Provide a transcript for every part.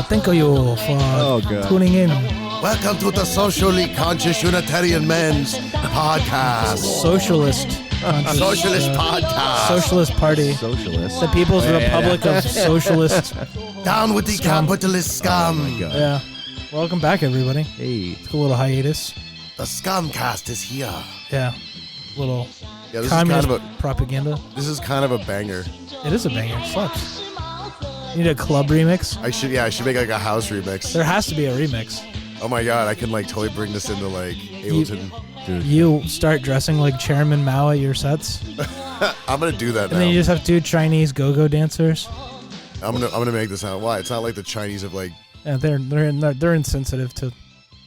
Thank you for tuning in. Welcome to the Socially Conscious Unitarian Men's Podcast. Socialist Podcast. Socialist Party. Socialist. The People's Republic of Socialist. Down with the capitalist scum. Yeah. Welcome back, everybody. Hey. Took a little hiatus. The Scumcast is here. Yeah. Little Yeah, this communist is kind of propaganda. This is kind of a banger. It is a banger. It slaps. You need a club remix? I should make like a house remix. There has to be a remix. Oh my god, I can like totally bring this into like Ableton. You start dressing like Chairman Mao at your sets, I'm gonna do that and now. then you just have two Chinese go-go dancers. I'm gonna make this out. Why? It's not like the Chinese have like. Yeah, they're insensitive to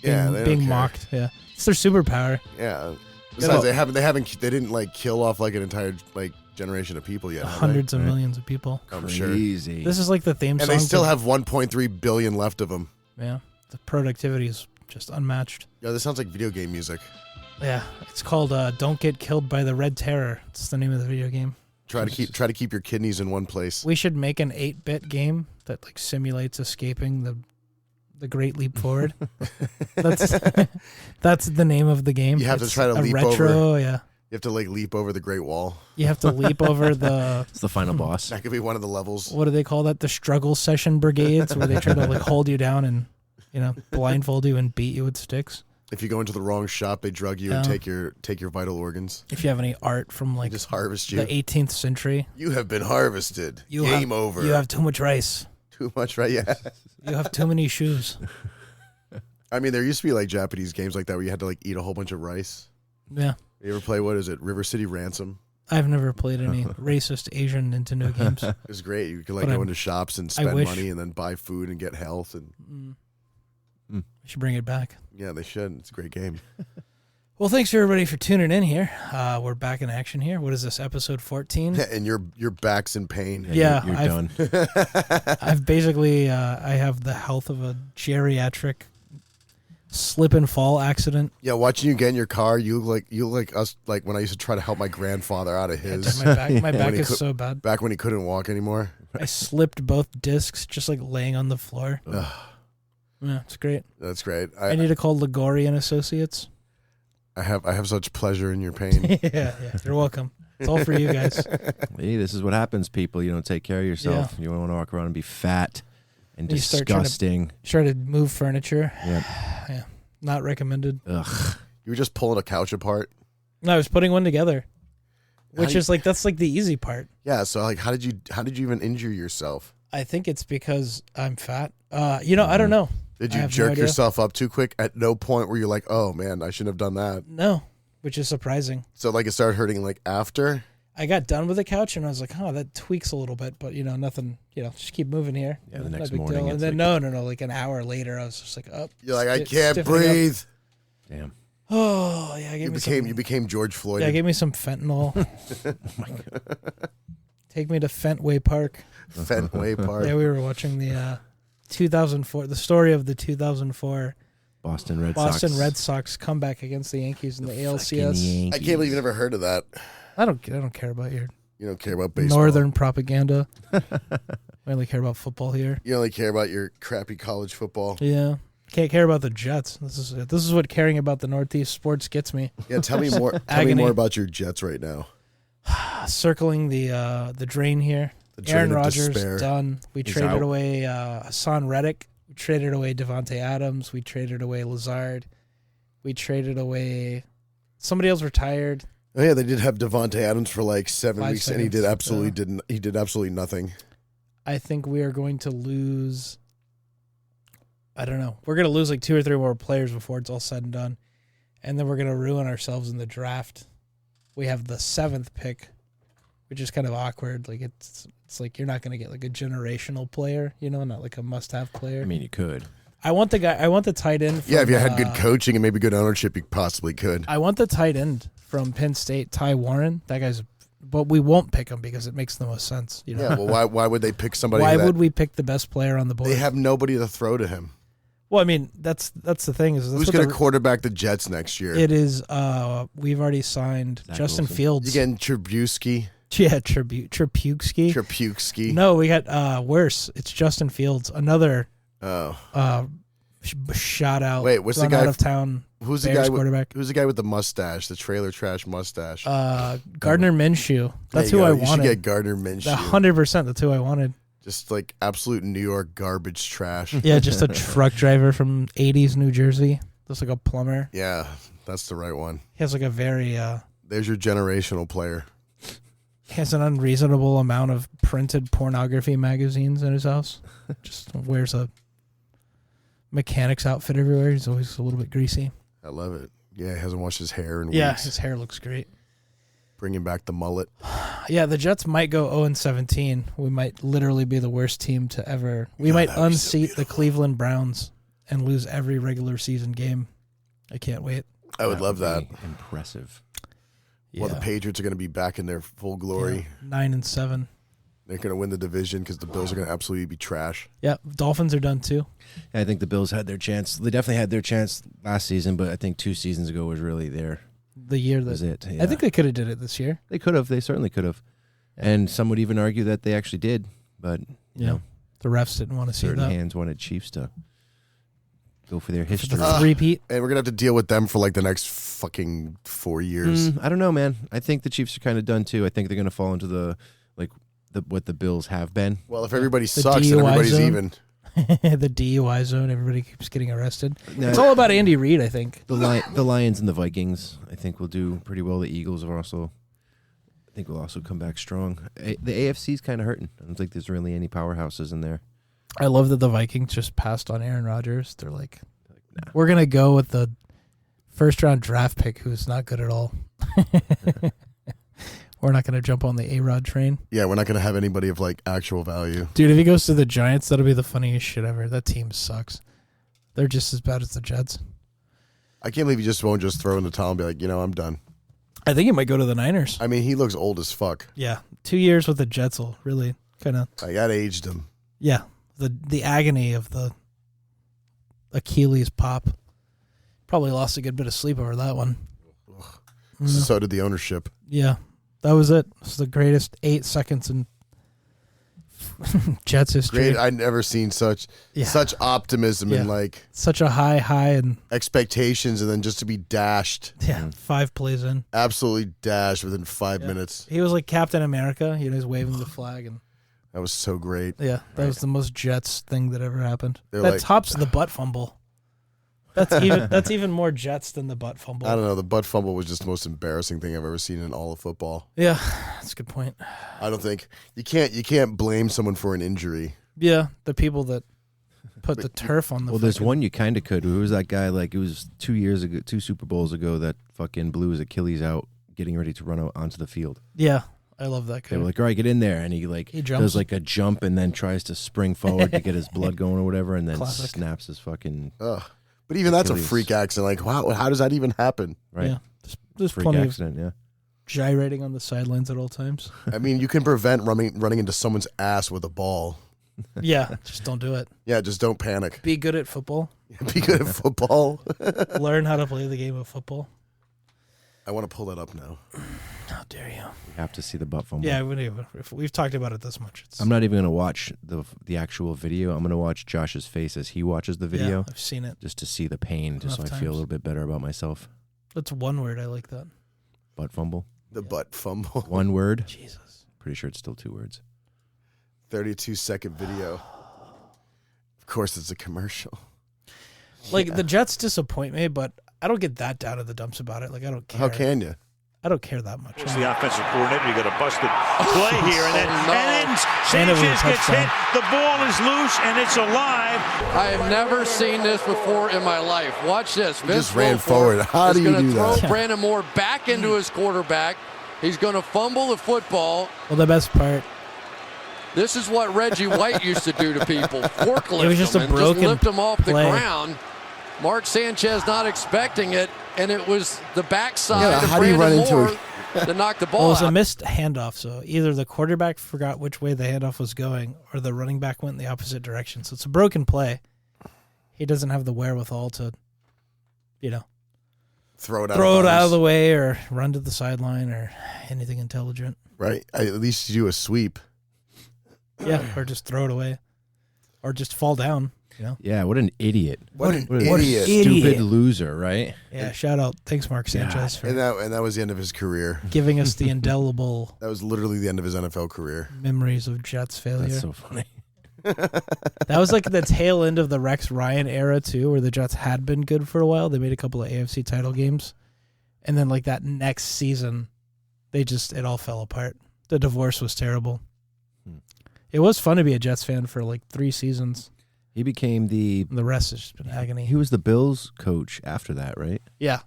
They being don't care. mocked. Yeah, it's their superpower. Yeah. Besides, they didn't like kill off like an entire like generation of people yet. have they? Hundreds of millions of people. I'm sure. Crazy. This is like the theme song. And they still to- have 1.3 billion left of them. Yeah, the productivity is just unmatched. Yeah, this sounds like video game music. Yeah, it's called "Don't Get Killed by the Red Terror." It's the name of the video game. Try to keep your kidneys in one place. We should make an 8-bit game that like simulates escaping the Great Leap Forward. That's the name of the game. You have to It's try to a leap retro, over. Yeah, You have to like leap over the Great Wall. you have to leap over the. It's the final boss. That could be one of the levels. What do they call that? The struggle session brigades, where they try to like hold you down and blindfold you and beat you with sticks. If you go into the wrong shop, they drug you and take your vital organs. If you have any art from They like just harvest you. the 18th century, You have been harvested. You Game over. you have too much rice. too much, right? Yeah. You have too many shoes. I mean, there used to be like Japanese games like that where you had to like eat a whole bunch of rice. Yeah. You ever play, what is it, River City Ransom? I've never played any racist Asian Nintendo games. It was great. You could like But go I- into shops and I spend wish- money and then buy food and get health. And We should bring it back. yeah, they should. It's a great game. Well, thanks everybody for tuning in here. We're back in action here. What is this, episode 14? And your back's in pain. Yeah, You're done. I've basically, I have the health of a geriatric slip and fall accident. Yeah, watching you get in your car, you look like us, like when I used to try to help my grandfather out of his. My back When he is could- so bad. Back when he couldn't walk anymore. I slipped both discs just like laying on the floor. Yeah, it's great. That's great. I need to call Ligori and Associates. I have such pleasure in your pain. Yeah, you're welcome. It's all for you guys. Hey, this is what happens, people. You don't take care of yourself. You don't want to walk around and be fat and You start trying to- disgusting. Try to move furniture. Yep. Yeah, not recommended. Ugh. You were just pulling a couch apart. No, I was putting one together, which How is like that's like the easy part. Yeah. So like, how did you even injure yourself? I think it's because I'm fat. I don't know. Did I you have no jerk idea. yourself up too quick? At no point were you like, oh man, I shouldn't have done that. No, which is surprising. So like it started hurting like after. I got done with the couch and I was like, oh, that tweaks a little bit, but nothing. Just keep moving here. Yeah, the No next big morning deal. And it's then like- no, like an hour later, I was just like, up. You're like, I can't breathe. Damn. Oh yeah, You became George Floyd. give me some fentanyl. Take me to Fentway Park. Fenway Park. Yeah, we were watching the 2004, the story of the 2004 Boston Red Boston Sox. Red Sox comeback against the Yankees in the ALCS. Fucking I can't believe you never heard of that. I don't care about your You don't care about baseball. northern propaganda. I only care about football here. You only care about your crappy college football. Yeah, can't care about the Jets. This is what caring about the Northeast sports gets me. Yeah, tell me more. Tell me Agony. more about your Jets right now. Circling the drain here. The drain Aaron of Rodgers despair. done. We He's traded out. away Hassan Reddick. We traded away Devontae Adams. We traded away Lazard. We traded away somebody else retired. Oh yeah, they did have Devontae Adams for like 7 5 weeks, and he seconds. did absolutely nothing. I think we are going to lose. I don't know. We're going to lose like 2 or 3 more players before it's all said and done. And then we're going to ruin ourselves in the draft. We have the 7th pick, which is kind of awkward. Like it's like you're not going to get like a generational player, not like a must-have player. I mean, you could. I want the tight end. From, Yeah, if you had good coaching and maybe good ownership, you possibly could. I want the tight end from Penn State, Ty Warren. That guy's, but we won't pick him because it makes the most sense. Yeah, well, why would they pick somebody? Why that would we pick the best player on the board? They have nobody to throw to him. Well, I mean, that's the thing is that's Who's what going to quarterback the Jets next year? It is. We've already signed Zach Justin Wilson. Fields. You getting Trubisky? Yeah, Trubisky. Trubisky. No, we got worse. It's Justin Fields, another shot out. Wait, what's the run guy out of town? Who's the Bears guy? quarterback? Who's the guy with the mustache? The trailer trash mustache. Gardner Minshew. That's who I wanted. You should get Gardner Minshew. 100%. That's who I wanted. Just like absolute New York garbage trash. Yeah, just a truck driver from 80s New Jersey. Just like a plumber. Yeah, that's the right one. He has like a very There's your generational player. he has an unreasonable amount of printed pornography magazines in his house. Just wears a mechanic's outfit everywhere. He's always a little bit greasy. I love it. Yeah, he hasn't washed his hair in Yeah, weeks. his hair looks great. Bringing back the mullet. Yeah, the Jets might go 0-17. We might literally be the worst team to ever. We might unseat the Cleveland Browns and lose every regular season game. I can't wait. I would love that. Impressive. Yeah. Well, the Patriots are going to be back in their full glory. Yeah, 9-7. They're going to win the division because the Bills are going to absolutely be trash. Yeah, Dolphins are done too. I think the Bills had their chance. They definitely had their chance last season, but I think 2 seasons ago was really the year that was it. Yeah. I think they could have did it this year. They could have. They certainly could have. And some would even argue that they actually did, but you know, the refs didn't want to see certain that. hands wanted Chiefs to go for their history. The three-peat. And we're going to have to deal with them for like the next fucking 4 years. I don't know, man. I think the Chiefs are kind of done too. I think they're going to fall into the what the Bills have been. Well, if everybody The sucks, DUI then everybody's zone. even. The DUI zone. Everybody keeps getting arrested. No, It's all about Andy Reid, I think. the Lions and the Vikings, I think, will do pretty well. The Eagles are also, I think, will also come back strong. The AFC's kind of hurting. I don't think there's really any powerhouses in there. I love that the Vikings just passed on Aaron Rodgers. They're like, we're going to go with the first-round draft pick who's not good at all. We're not going to jump on the A-Rod train. Yeah, we're not going to have anybody of like actual value. Dude, if he goes to the Giants, that'll be the funniest shit ever. That team sucks. They're just as bad as the Jets. I can't believe he just won't just throw in the towel and be like, I'm done. I think he might go to the Niners. I mean, he looks old as fuck. Yeah. 2 years with the Jets will really kind of... Like, that aged him. Yeah. The agony of the Achilles pop. Probably lost a good bit of sleep over that one. So did the ownership. Yeah. That was it. It was the greatest 8 seconds in Jets history. Great. I'd never seen such optimism and like such a high and expectations, and then just to be dashed. 5 plays in. Absolutely dashed within 5 minutes. He was like Captain America. He was waving the flag, and that was so great. Yeah, that was the most Jets thing that ever happened. They're that like, tops the butt fumble. That's even more Jets than the butt fumble. I don't know. The butt fumble was just the most embarrassing thing I've ever seen in all of football. Yeah, that's a good point. I don't think you can't blame someone for an injury. Yeah, the people that put the turf on the. Well, there's one you kind of could. Who was that guy? Like, it was 2 years ago, 2 Super Bowls ago, that fucking blew his Achilles out, getting ready to run out onto the field. Yeah, I love that guy. They were like, "All right, get in there," and he jumps. does like a jump and then tries to spring forward to get his blood going or whatever, and then Classic. snaps his fucking. Ugh. But even that's Achilles. a freak accident. Like, wow, how does that even happen? Right. Yeah, there's Freak plenty accident. Yeah. of gyrating on the sidelines at all times. I mean, you can prevent running into someone's ass with a ball. Yeah, just don't do it. Yeah, just don't panic. Be good at football. Be good at football. Learn how to play the game of football. I want to pull that up now. How dare you? We have to see the butt fumble. Yeah, if we've talked about it this much. I'm not even going to watch the actual video. I'm going to watch Josh's face as he watches the video. Yeah, I've seen it. Just to see the pain, just so Enough I feel a times. little bit better about myself. That's one word. I like that. Butt fumble. The butt fumble. One word. Jesus. Pretty sure it's still 2 words. 32-second video. Of course, it's a commercial. Like, the Jets disappoint me, but I don't get that down in the dumps about it. Like, I don't care. How can you? I don't care that much. As the offensive coordinator, you got a busted play here, and then And it was Sanchez a gets touchdown. hit. The ball is loose, and it's alive. I have never seen this before in my life. Watch this. Vince just ran Wilfork forward. How do you is do going to that? throw Brandon Moore back into his quarterback. He's going to fumble the football. Well, the best part, This is what Reggie White used to do to people. Forklift It was just them a and broken lift them off the play. ground. Mark Sanchez not expecting it, and it was the backside Yeah, of how do you run Brandon into Moore that knocked the well, it ball was a out. missed handoff. So either the quarterback forgot which way the handoff was going, or the running back went in the opposite direction. So it's a broken play. He doesn't have the wherewithal to, throw it out throw of it out of bounds. the way or run to the sideline or anything intelligent. Right? At least you do a sweep. Yeah, or just throw it away, or just fall down. You know. Yeah, what an idiot. What an What idiot. a stupid loser, right? Yeah. Shout out. Thanks, Mark Sanchez, for And that was the end of his career. giving us the indelible That was literally the end of his NFL career. memories of Jets failure. That's so funny. That was like the tail end of the Rex Ryan era too, where the Jets had been good for a while. They made a couple of AFC title games, and then like that next season, it all fell apart. The divorce was terrible. It was fun to be a Jets fan for like 3 seasons. He became And the rest has just been agony. he was the Bills coach after that, right? Yeah.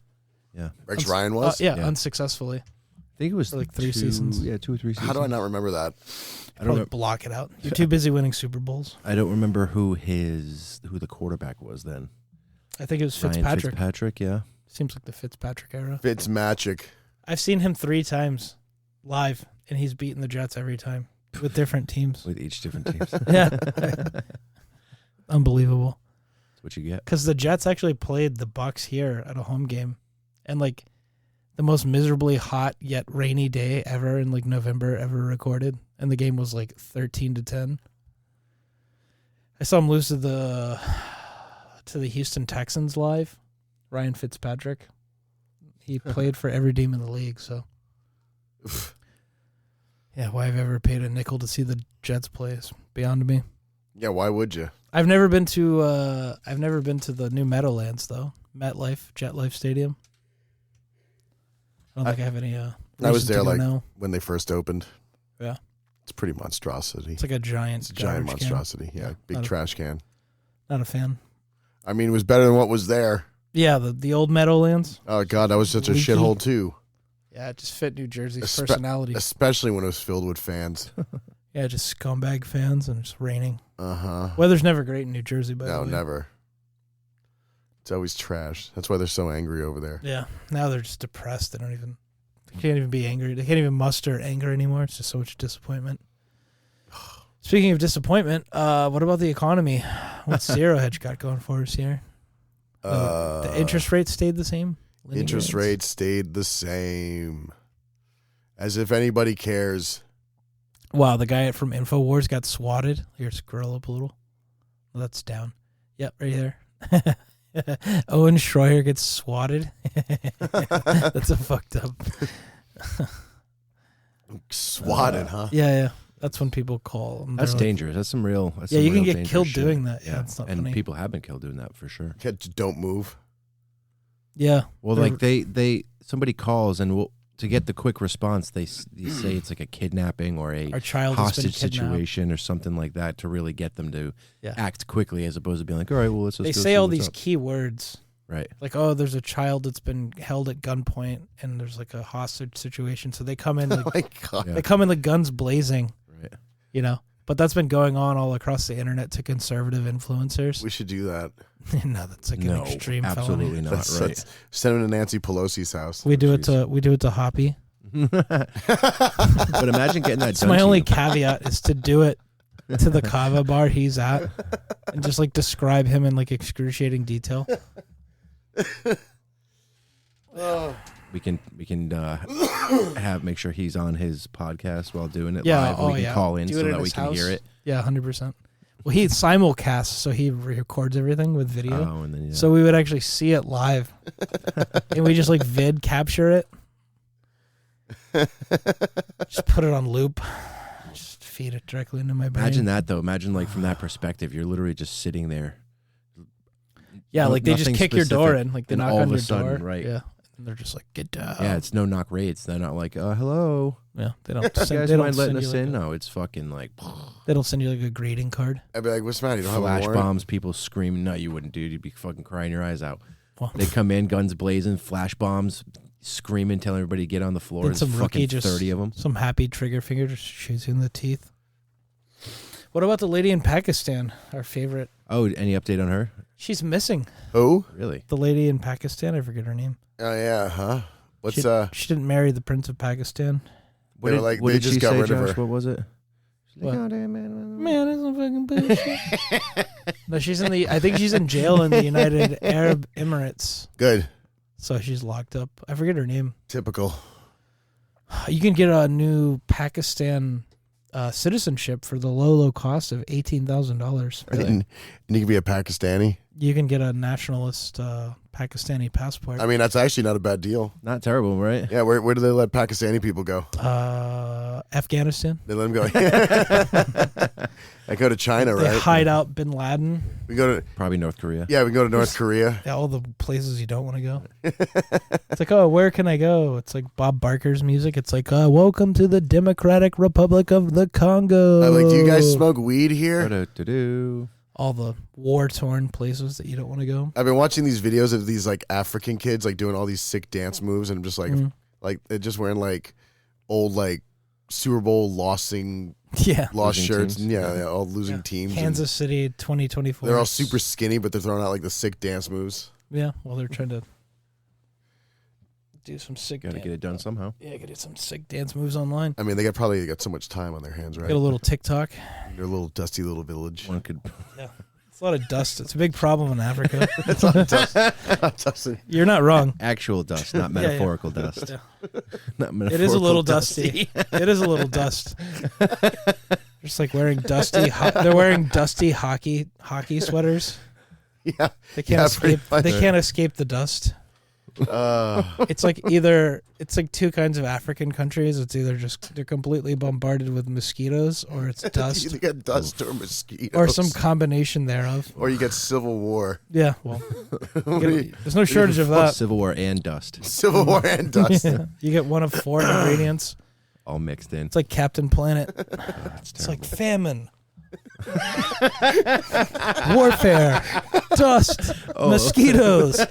Yeah. Rex Ryan was? Yeah, Yeah. unsuccessfully. I think it was For like 3 seasons. Yeah, 2 or 3 seasons. How do I not remember that? I don't Probably know. block it out. You're too busy winning Super Bowls. I don't remember who the quarterback was then. I think it was Ryan Fitzpatrick. Fitzpatrick, yeah. Seems like the Fitzpatrick era. Fitz magic. I've seen him 3 times live, and he's beaten the Jets every time with different teams. With each different team. That's Yeah. Unbelievable. what you get. Because the Jets actually played the Bucs here at a home game, and like the most miserably hot yet rainy day ever in like November ever recorded, and the game was like 13-10. I saw him lose to the Houston Texans live. Ryan Fitzpatrick. He played for every team in the league, so yeah. Why I've ever paid a nickel to see the Jets play is beyond me. Yeah, why would you? I've never been to the new Meadowlands though. JetLife Stadium. I don't think I have any. I was reason to there go like now. when they first opened. Yeah. It's pretty monstrosity. It's like a giant. It's a giant garbage can. monstrosity. Yeah, big Not a- trash can. Not a fan. I mean, it was better than what was there. Yeah, the old Meadowlands. Oh God, that was such a Leaky. shithole too. Yeah, it just fit New Jersey's Espe- personality. Especially when it was filled with fans. Yeah, just scumbag fans and it's raining. Uh huh. Weather's never great in New Jersey, by the No, way. never. It's always trash. That's why they're so angry over there. Yeah, now they're just depressed. They can't even be angry. They can't even muster anger anymore. It's just so much disappointment. Speaking of disappointment, what about the economy? What's Zero Hedge got going for us here? The interest rate stayed the same? Linear Interest rates stayed the same. As if anybody cares. Wow, the guy from InfoWars got swatted. Here, scroll up a little. Well, that's down. Yep, right there. Owen Schroyer gets swatted. That's a fucked up. Swatted, huh? Yeah. That's when people call. And That's they're like, dangerous. That's some real. That's Yeah, some you can real get dangerous killed shit. doing that. Yeah, it's not and funny. people have been killed doing that for sure. Don't move. Yeah. Well, They're- like they somebody calls and to get the quick response, they say it's like a kidnapping or a Our child has been hostage kidnapped. situation or something like that to really get them to Yeah. act quickly as opposed to being like, all right, well, let's just They go say see all what's these up." key words. Right. Like, oh, there's a child that's been held at gunpoint and there's like a hostage situation. So they come in like Oh my God. Yeah. they come in like guns blazing, Right. you know. But that's been going on all across the internet to conservative influencers. We should do that. No, that's like No, an extreme absolutely felony. not. Let's Right. send him to Nancy Pelosi's house. We do it Jeez. to Hoppy. But imagine getting that That's done. my to only you. caveat is to do it to the kava bar he's at and just like describe him in like excruciating detail. We can make sure he's on his podcast while doing it Yeah, live. And we can yeah. call in Do so it in that we his can hear house. it. Yeah, 100%. Well, he simulcasts, so he records everything with video. Oh, and then yeah. So we would actually see it live, and we just like vid capture it. Just put it on loop. Just feed it directly into my brain. Imagine that though. Imagine like from that perspective, you're literally just sitting there. Yeah, like they just Nothing kick your door specific, in, like they and knock all on of a your sudden, door, right. Yeah, and they're just like, get down. Yeah, it's no knock raids. They're not like, hello. Yeah, they don't. You Send, guys they don't mind letting send us you like in? a- No, it's fucking like They don't send you like a greeting card. I'd be like, what's the matter? You don't have a flash warrant? bombs, people screaming. No, you wouldn't, dude. You'd be fucking crying your eyes out. Well, They come in, guns blazing, flash bombs, screaming, telling everybody to get on the floor. then There's some rookie fucking just 30 of them. Some happy trigger finger just shoots you in the teeth. What about the lady in Pakistan? Our favorite. Oh, any update on her? She's missing. Who? Really? The lady in Pakistan. I forget her name. Oh yeah, huh? What's She didn't marry the Prince of Pakistan. What They did, were like- what they did just she got say, rid of Josh? her. What was it? She's like, What? oh, damn, man. Man, it's a fucking bullshit. No, she's in the. I think she's in jail in the United Arab Emirates. good? so she's locked up. I forget her name. Typical. You can get a new Pakistan citizenship for the low cost of $18,000. And you can be a Pakistani. You can get a nationalist Pakistani passport. I mean, that's actually not a bad deal. Not terrible, right? Yeah, where do they let Pakistani people go? Afghanistan. They let them go. I go to China, They right? hide out Bin Laden. We go to Probably North Korea. we can go to North Korea. Yeah, all the places you don't want to go. It's like, oh, where can I go? It's like Bob Barker's music. It's like, welcome to the Democratic Republic of the Congo. I'm like, do you guys smoke weed here? Do-do-do-do. All the war-torn places that you don't want to go. I've been watching these videos of these like African kids like doing all these sick dance moves, and I'm just like they're just wearing like old like Super Bowl lost Yeah. Losing shirts, teams. and all losing teams. and Kansas City 2024. they're all super skinny, but they're throwing out like the sick dance moves. Yeah, well, they're trying to do some sick Got to get it done somehow. Yeah, get some sick dance moves online. I mean, they probably got so much time on their hands, right? Get a little TikTok. Their little dusty little village. One could. It's a lot of dust. It's a big problem in Africa. It's not dusty. You're not wrong. Actual dust, not Yeah, metaphorical dust. Yeah. Not It is a little dusty. dusty. It is a little dust. Just like wearing dusty. They're wearing dusty hockey sweaters. Yeah. They can't pretty escape. much. They can't escape the dust. It's like it's like two kinds of African countries. It's either just they're completely bombarded with mosquitoes, or it's You dust, get dust or mosquitoes. or some combination thereof. Or you get civil war. Yeah, well, there's no shortage of that. Civil War and dust, Civil war and dust. Yeah. You get one of 4 ingredients. all mixed in. It's like Captain Planet. That's It's like terrible. famine, warfare, dust, mosquitoes.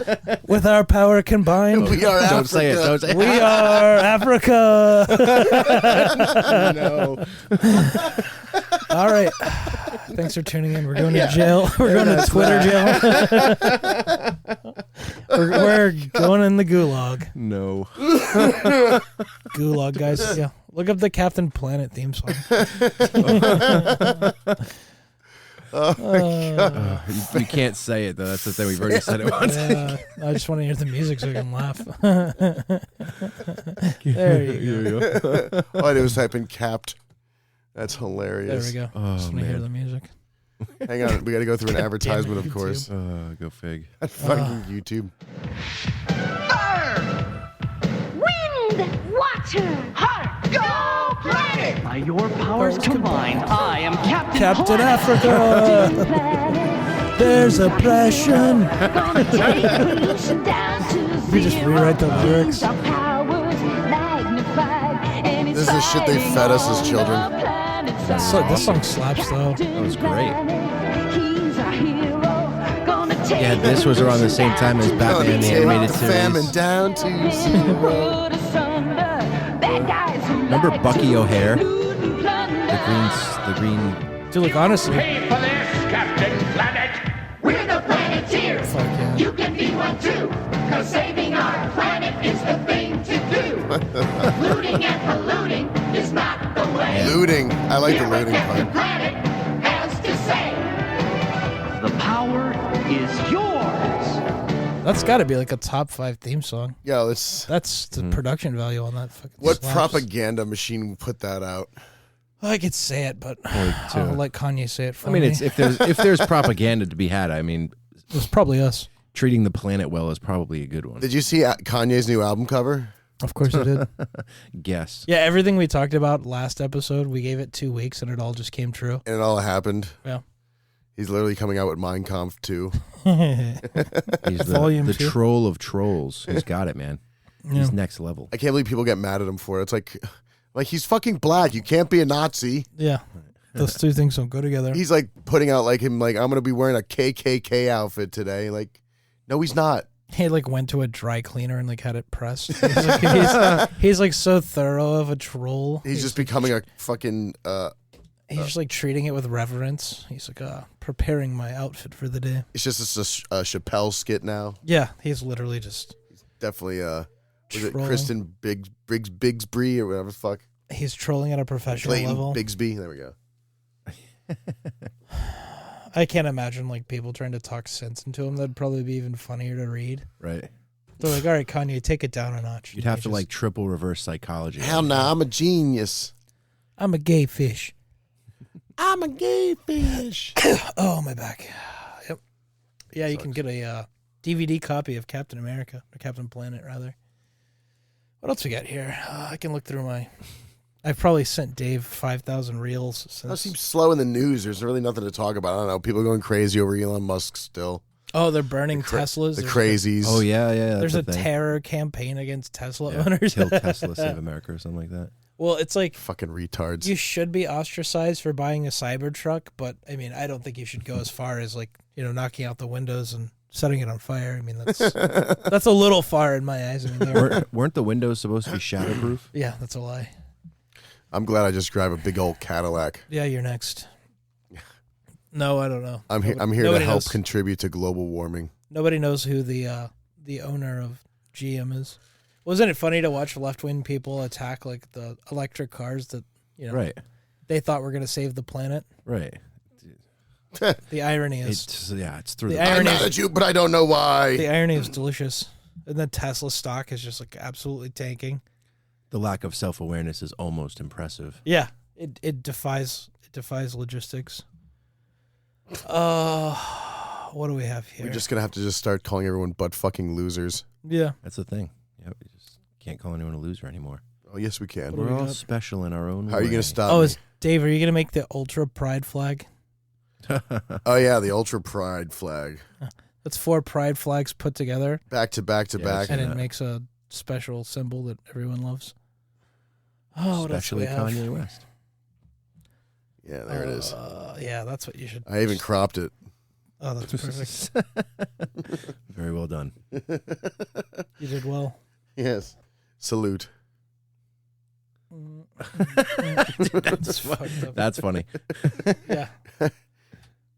With our power combined, We are Don't say it. Africa. Don't say we are Africa. it. No. All right. Thanks for tuning in. We're going to jail. We're going to Twitter jail. we're going in the gulag. No. Gulag, guys. Yeah. Look up the Captain Planet theme song. You can't say it though. That's the thing. We've already said it once. I just want to hear the music so I can laugh. There you go. All I did was type in capped. That's hilarious. There we go. Oh, just want to hear man. the music. Hang on. We got to go through an advertisement, of YouTube. course. Go fig. Fucking YouTube. Wind, water, heart, go planet! By your powers combined, I am Captain Captain Planet. Africa. Planet. There's oppression. Gonna take pollution down to You just zero. rewrite the lyrics. Our powers magnified, and it's This is the shit they fighting fed us as all children. the planets. This song slaps though. That was great. He's our hero. Gonna take Yeah, this was around the same time as Batman the Take animated the famine series. down to zero. Remember Bucky O'Hare? The green. Dude, like honestly, Pay for this, Captain Planet. We're the Planeteers. fuck yeah. You can be one too, cause saving our planet is the thing to do. Looting and polluting is not the way. Looting. I like the Hear what looting Captain part. Planet has to say. The power is yours. That's got to be like a top 5 theme song. Yeah, let's. That's the production value on that. Fucking What slaps. propaganda machine put that out? I could say it, but Only two. I'll let Kanye say it for I mean, me. it's if there's propaganda to be had. I mean, It was probably us. treating the planet well is probably a good one. Did you see Kanye's new album cover? Of course it did. Guess. Yeah, everything we talked about last episode, we gave it 2 weeks and it all just came true. And it all happened. Yeah. He's literally coming out with Mein Kampf 2. He's the Volume two. troll of trolls. He's got it, man. Yeah. He's next level. I can't believe people get mad at him for it. It's like he's fucking black. You can't be a Nazi. Yeah. Those two things don't go together. He's like putting out like him like I'm gonna be wearing a KKK outfit today. Like, no, he's not. He like went to a dry cleaner and like had it pressed. He's like so thorough of a troll. He's just becoming a fucking. He's just like treating it with reverence. He's like preparing my outfit for the day. It's just a Chappelle skit now. Yeah, he's literally just Definitely. Was it Trolling. Kristen Bigsby or whatever the fuck? he's trolling at a professional Clayton level. Bigsby. There we go. I can't imagine like people trying to talk sense into him. That'd probably be even funnier to read. Right. They're like, all right, Kanye, take it down a notch. You'd have to Just- like triple reverse psychology. Hell no, I'm a genius. I'm a gay fish. I'm a gay fish. Oh, my back. Yep. Yeah, you can get a DVD copy of Captain America, or Captain Planet, rather. What else we got here? I can look through my... I've probably sent Dave 5,000 reels That since... seems slow in the news. There's really nothing to talk about. I don't know. People are going crazy over Elon Musk still. Oh, they're burning Teslas. The There's crazies. Oh yeah. There's a thing. terror campaign against Tesla Yeah, owners. Kill Tesla, save America, or something like that. Well, it's like Fucking retards. you should be ostracized for buying a Cybertruck, but I mean, I don't think you should go as far as like, knocking out the windows and setting it on fire. I mean, that's a little far in my eyes. I mean, Weren't the windows supposed to be shatterproof? yeah, that's a lie. I'm glad I just drive a big old Cadillac. Yeah, you're next. No, I don't know. I'm here to Nobody help knows. contribute to global warming. Nobody knows who the owner of GM is. Wasn't it funny to watch left-wing people attack like the electric cars that Right. they thought were going to save the planet? Right. The irony is It's through The the. I'm irony mad at you, but I don't know why. the irony is delicious. And then Tesla stock is just like absolutely tanking. The lack of self-awareness is almost impressive. Yeah, it defies logistics. What do we have here? We're just gonna have to just start calling everyone butt fucking losers. Yeah. That's the thing. Yeah, we just can't call anyone a loser anymore. Oh yes, we can. What do We're we all got? special in our own way. How are you gonna stop? Oh, me? is Dave? Are you gonna make the ultra pride flag? Oh yeah, the ultra pride flag. That's 4 pride flags put together, Back to back to Yeah, back. and it that. makes a special symbol that everyone loves. Oh, what else do we Especially have? Kanye West. Yeah, there it is. Yeah, that's what you should. I even cropped it. Oh, that's perfect. Very well done. You did well. Yes. Salute. That's fucked up. That's funny. Yeah.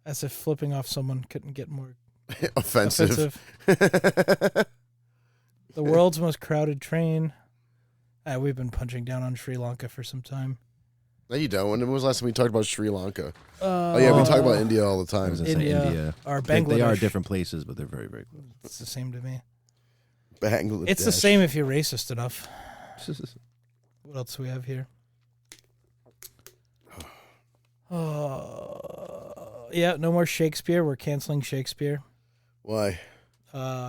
As if flipping off someone couldn't get more Offensive. offensive. The world's most crowded train. We've been punching down on Sri Lanka for some time. No, you don't. When was the last time we talked about Sri Lanka? Oh yeah, we talk about India all the I time. was gonna say India, or They are Bangladesh. different places, but they're very, very It's the same to me. Bangladesh. It's the same if you're racist enough. close. What else do we have here? Yeah, no more Shakespeare. We're canceling Shakespeare. Why?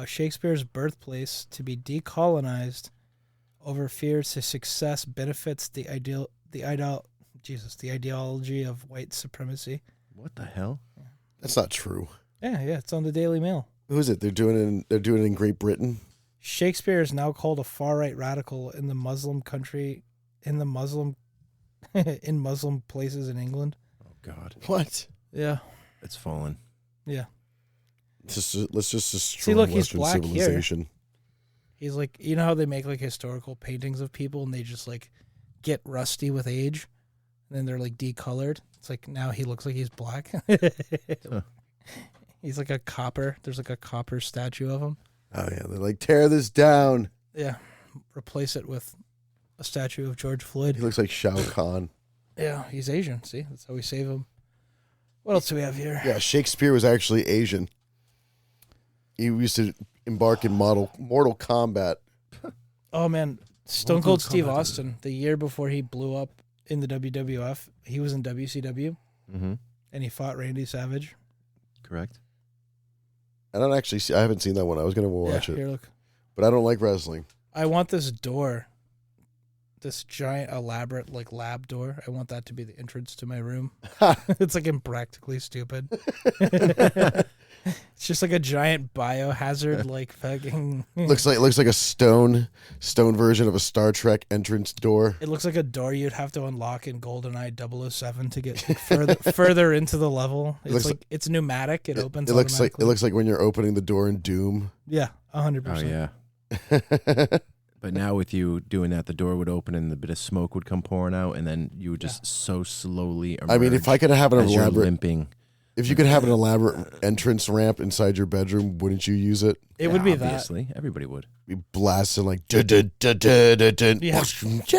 Shakespeare's birthplace to be decolonized over fears his success benefits the ideology of white supremacy. What the hell? That's not true. Yeah, it's on the Daily Mail. Who is it? They're doing it in Great Britain. Shakespeare is now called a far-right radical in the Muslim country, in Muslim places in England. Oh God, What? Yeah, it's fallen. yeah. Let's just destroy look, he's Western black here. civilization. He's like, you know how they make like historical paintings of people and they just like get rusty with age, and then they're like decolored. It's like now he looks like he's black. He's like a copper. There's like a copper statue of him. Oh yeah, they're like tear this down. Yeah, replace it with a statue of George Floyd. He looks like Shao Kahn. Yeah, he's Asian. See, that's how we save him. What else do we have here? Yeah, Shakespeare was actually Asian. He used to embark in Mortal Kombat. Oh man, Stone Mortal Cold Steve Kombat. Austin. The year before he blew up in the WWF, he was in WCW Mm-hmm. and he fought Randy Savage. Correct. I don't actually see. I haven't seen that one. I was gonna watch it, Here, look. but I don't like wrestling. I want this door, this giant, elaborate like lab door. I want that to be the entrance to my room. It's like impractically stupid. It's just like a giant biohazard, like fucking. looks like a stone version of a Star Trek entrance door. It looks like a door you'd have to unlock in GoldenEye 007 to get further into the level. It's looks like it's pneumatic. It opens. It looks automatically. like when you're opening the door in Doom. Yeah, 100%. Oh yeah. But now with you doing that, the door would open and a bit of smoke would come pouring out, and then you would just so slowly emerge. I mean, if I could have an as you're elaborate, limping. if you could have an elaborate entrance ramp inside your bedroom, wouldn't you use it? It would be that. obviously. Everybody would. Be blasting like dun-dun-dun-dun-dun-dun. Yeah. I It's did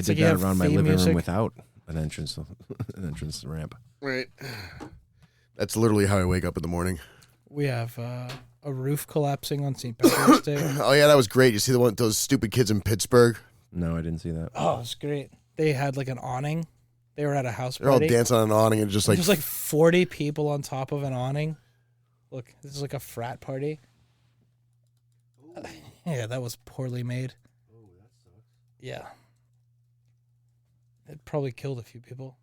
like you that have around my theme living music. room without an entrance ramp. Right. That's literally how I wake up in the morning. We have a roof collapsing on St. Patrick's Day. Oh yeah, that was great. You see those stupid kids in Pittsburgh? No, I didn't see that. Oh, it was great. They had like an awning. They were at a house They're all party. dancing on an awning and just like There's like 40 people on top of an awning. Look, this is like a frat party. Yeah, that was poorly made. Oh, that sucks. Yeah. It probably killed a few people.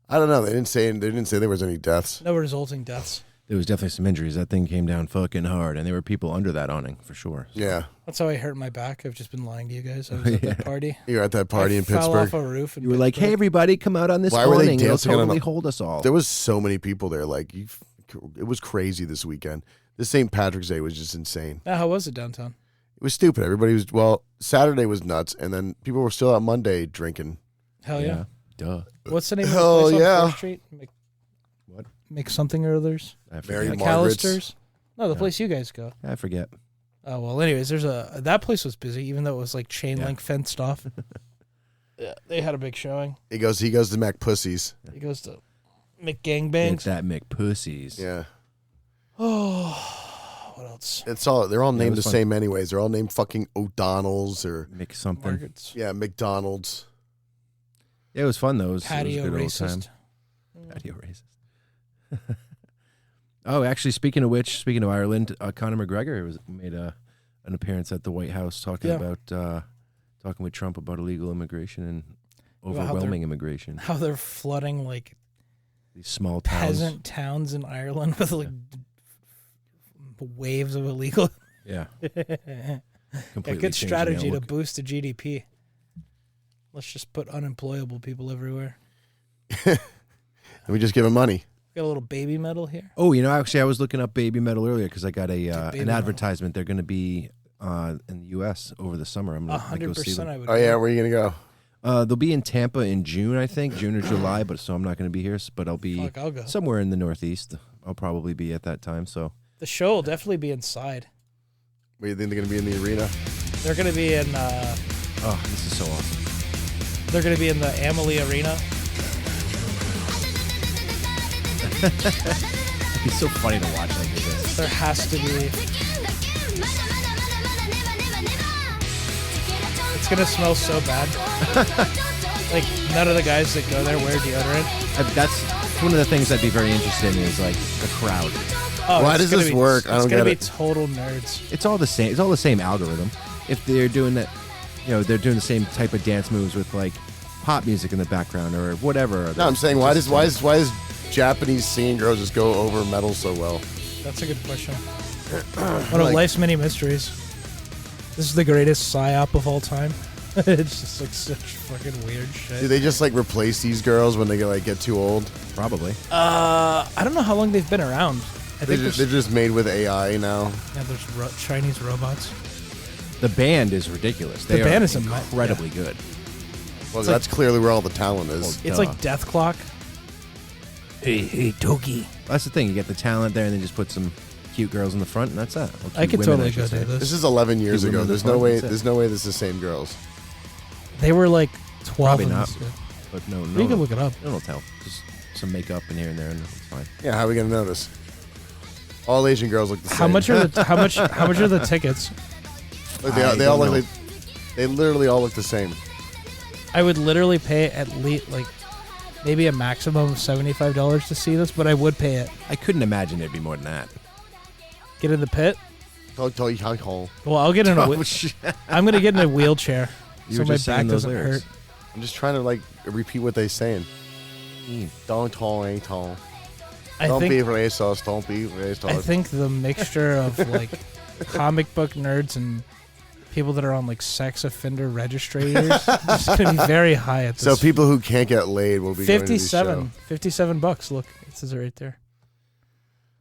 I don't know. They didn't say there was any deaths. No resulting deaths. There was definitely some injuries. That thing came down fucking hard, and there were people under that awning for sure. So. Yeah, That's how I hurt my back. I've just been lying to you guys. I was at that party. you were at that party I in fell Pittsburgh. off a roof. You were like, "Hey, everybody, come out on this Why were they awning. It'll dancing on totally a- hold us all." There was so many people there. Like it was crazy this weekend. This St. Patrick's Day was just insane. Now, how was it downtown? It was stupid. Everybody was Saturday was nuts, and then people were still out Monday drinking. Hell yeah. Duh. What's the name Hell of the place yeah. on 4th Street? What? Make something or others? I Mary forget. Margaret's. McAllister's? No, the place you guys go. I forget. Oh, well, anyways, that place was busy, even though it was like chain link fenced off. Yeah, they had a big showing. He goes to Mac Pussies. He goes to It's McGangbangs. that McPussies. Yeah, Oh, what else? they're all it named the was fun. same anyways. They're all named fucking O'Donnell's or Mc something. Margaret's. yeah McDonald's. Yeah, it was fun though. It was a Patio good old time. racist. Patio racist. Oh, actually, speaking of Ireland, Conor McGregor made an appearance at the White House talking with Trump about illegal immigration and About how overwhelming immigration. How they're flooding like These small towns. peasant towns in Ireland with like waves of illegal. Yeah. A Completely good changed the strategy to outlook. boost the GDP. Let's just put unemployable people everywhere. And we just give him money. Got a little baby metal here. Oh, actually, I was looking up Baby Metal earlier because I got Baby an Metal. advertisement. They're going to be in the U.S. over the summer. I'm going to go see 100% them. I would. Oh yeah, where are you gonna go? They'll be in Tampa in June, I think, June or July. But so I'm not going to be here. But I'll be Fuck, I'll go. somewhere in the Northeast. I'll probably be at that time. So The show will definitely be inside. Where you think they're gonna be in the arena? They're going to be in. oh, this is so awesome. They're going to be in the Amalie Arena. It's so funny to watch like this. There has to be. It's going to smell so bad. Like none of the guys that go there wear deodorant. That's one of the things I'd be very interested in is like the crowd. Oh, Why it's does gonna this be- work? I don't It's going get to be it. total nerds. It's all the same. It's all the same algorithm. If they're doing that, they're doing the same type of dance moves with like pop music in the background or whatever. No, I'm saying why does Japanese singing girls just go over metal so well? That's a good question. One of life's many mysteries. This is the greatest psyop of all time. It's just like such fucking weird shit. Do they just like replace these girls when they get too old? Probably. I don't know how long they've been around. I think They're just made with AI now. there's Chinese robots. The band is ridiculous. They band are is incredibly good. Well, that's clearly where all the talent is. It's like Death Clock. Hey, Toki. That's the thing. You get the talent there, and then just put some cute girls in the front, and that's that. Or I cute could women, totally should go say. do this. This is 11 years Keep ago. women in There's the no front, way. that's it. There's no way this is the same girls. They were like 12. Probably in not. this- But no, You can look it up. No, don't tell. Just some makeup in here and there, and it's fine. Yeah, how are we gonna notice? All Asian girls look the same. How much are the how much are the tickets? Like, I they all don't look know. like they literally all look the same. I would literally pay at least like maybe a maximum of $75 to see this, but I would pay it. I couldn't imagine it'd be more than that. Get in the pit. Oh, Well, I'll get in a. shit. I'm gonna get in a wheelchair, You so were my just back saying those doesn't lyrics. hurt. I'm just trying to like repeat what they're saying. Don't tall, ain't tall. I Don't be think racist. Don't be racist. I think the mixture of like comic book nerds and people that are on like sex offender registrators is gonna be very high at this. so. People who can't get laid will be going to this show. $57. Look, it says it right there.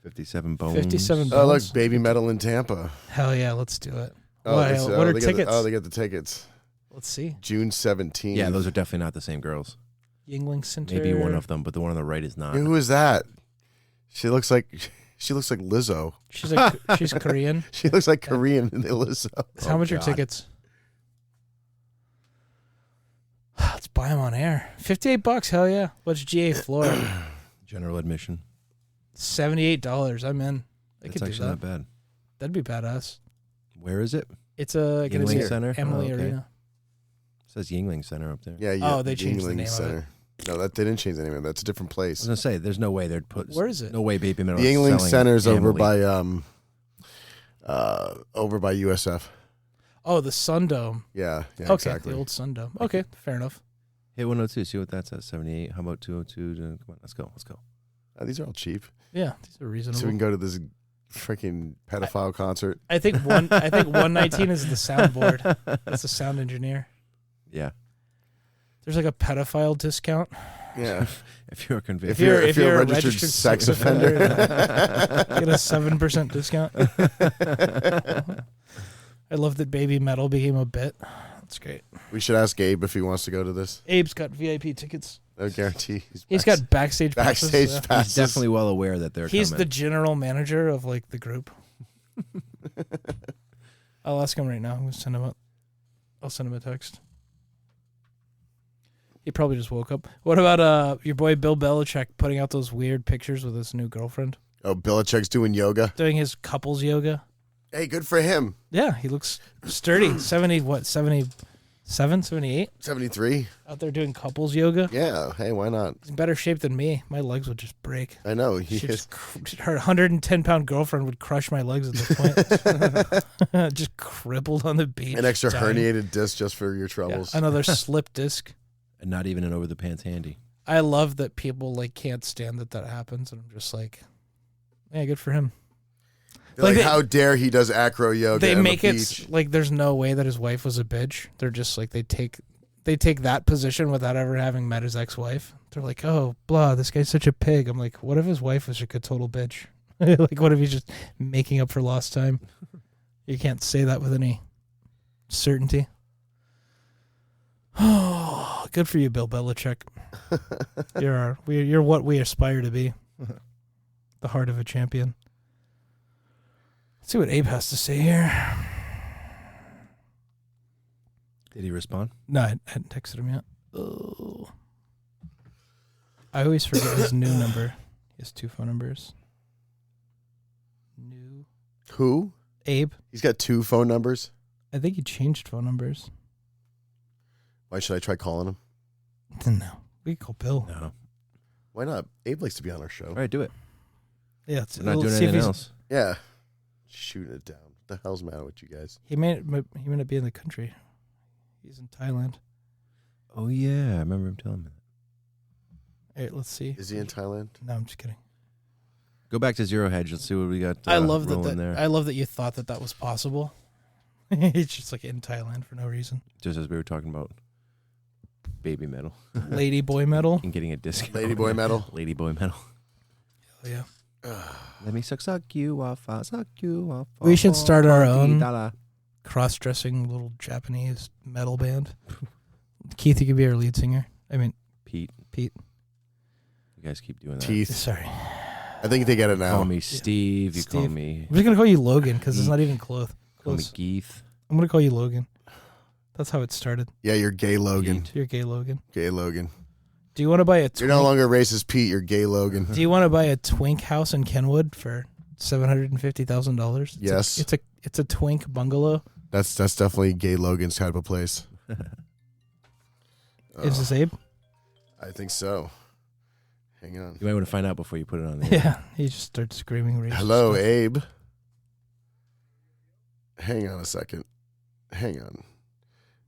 57 bones. 57 Oh, look, bones. Baby Metal in Tampa. Hell yeah, let's do it. Oh, What, they- what are they get tickets? they get the tickets. Let's see. June 17th. Yeah, those are definitely not the same girls. Yingling Center. Maybe one of them, but the one on the right is not. Who is that? She looks like Lizzo. She's like she's Korean. She looks like Korean in the Lizzo. How much are God. tickets? Let's buy them on air. $58. Hell yeah. What's GA floor? General admission. $78. I'm in. I That's could do actually that. not bad. That'd be badass. Where is it? It's a gonna Yuengling be Center? Emily Oh, okay. Arena. It says Yingling Center up there. Yeah. Oh, they changed the Yuengling name of it. Center. No, that didn't change the name of it. That's a different I place. was gonna say, there's no way they'd put. Where is it? No way, Baby Metal. The Yingling Center's over by USF. Oh, the Sundome. Yeah, Okay, exactly. the old Sundome. Okay, fair enough. Hit 102. See what that's at. 78. How about 202? Come on, let's go. These are all cheap. Yeah, these are reasonable. So we can go to this freaking pedophile concert. I think 119 is the soundboard. That's the sound engineer. Yeah. There's like a pedophile discount. Yeah. If you're convicted. If you're a registered sex offender. Get a 7% discount. I love that Baby Metal became a bit. That's great. We should ask Abe if he wants to go to this. Abe's got VIP tickets. I guarantee He's got backstage passes. backstage Yeah. passes. He's definitely well aware that they're He's coming. the general manager of like the group. I'll ask him right now. I'm gonna send him I'll send him a text. He probably just woke up. What about your boy Bill Belichick putting out those weird pictures with his new girlfriend? Oh, Belichick's doing yoga. Doing his couples yoga. Hey, good for him. Yeah, he looks sturdy. 77, 78? 73. Out there doing couples yoga. Yeah. Hey, why not? He's in better shape than me. My legs would just break. I know. He She is. just her 110-pound girlfriend would crush my legs at this point. Just crippled on the beach. An extra dying. herniated disc just for your Yeah, troubles. another slip disc. And not even an over the pants handy. I love that people like can't stand that happens, and I'm just like, yeah, good for him. They're like, they- how dare he does acro yoga They on make the it beach. like there's no way that his wife was a bitch. They're just like they take that position without ever having met his ex-wife. They're like, oh, blah, this guy's such a pig. I'm like, what if his wife was like a total bitch? Like, what if he's just making up for lost time? You can't say that with any certainty. Oh, good for you, Bill Belichick. You're what we aspire to be. The heart of a champion. Let's see what Abe has to say here. Did he respond? No, I hadn't texted him yet. Oh. I always forget his new number. He has 2 phone numbers. New. Who? Abe. He's got 2 phone numbers. I think he changed phone numbers. Why should I try calling him? No. We can call Bill. No. Why not? Abe likes to be on our show. All right, do it. Yeah, We're not doing anything else. Yeah. Shooting it down. What the hell's the matter with you guys? He may not be in the country. He's in Thailand. Oh, yeah. I remember him telling me that. All right, let's see. Is he in Thailand? No, I'm just kidding. Go back to Zero Hedge. Let's see what we got. I love rolling that. there. I love that you thought that was possible. He's just like in Thailand for no reason. Just as we were talking about Baby Metal Lady boy metal. and getting a discount. Ladyboy metal. Ladyboy Metal. Oh, yeah. Let me suck you off. I'll suck you off. We should start our own $40. cross-dressing little Japanese metal band. Keith, you could be our lead singer. I mean, Pete. Pete. You guys keep doing that. Teeth. Sorry. I think they get it now. Call me Steve. You call Steve. me. I'm just going to call you Logan because it's not even close. Call me Keith. I'm going to call you Logan. That's how it started. Yeah, you're gay Logan. Pete. You're gay Logan. Gay Logan. Do you want to buy a You're no longer racist Pete, you're gay Logan. Do you want to buy a twink house in Kenwood for $750,000? Yes. It's a twink bungalow. That's definitely gay Logan's type of place. Is this Abe? I think so. Hang on. You might want to find out before you put it on there. Yeah. He just starts screaming racist Hello, stuff. Abe. Hang on a second. Hang on.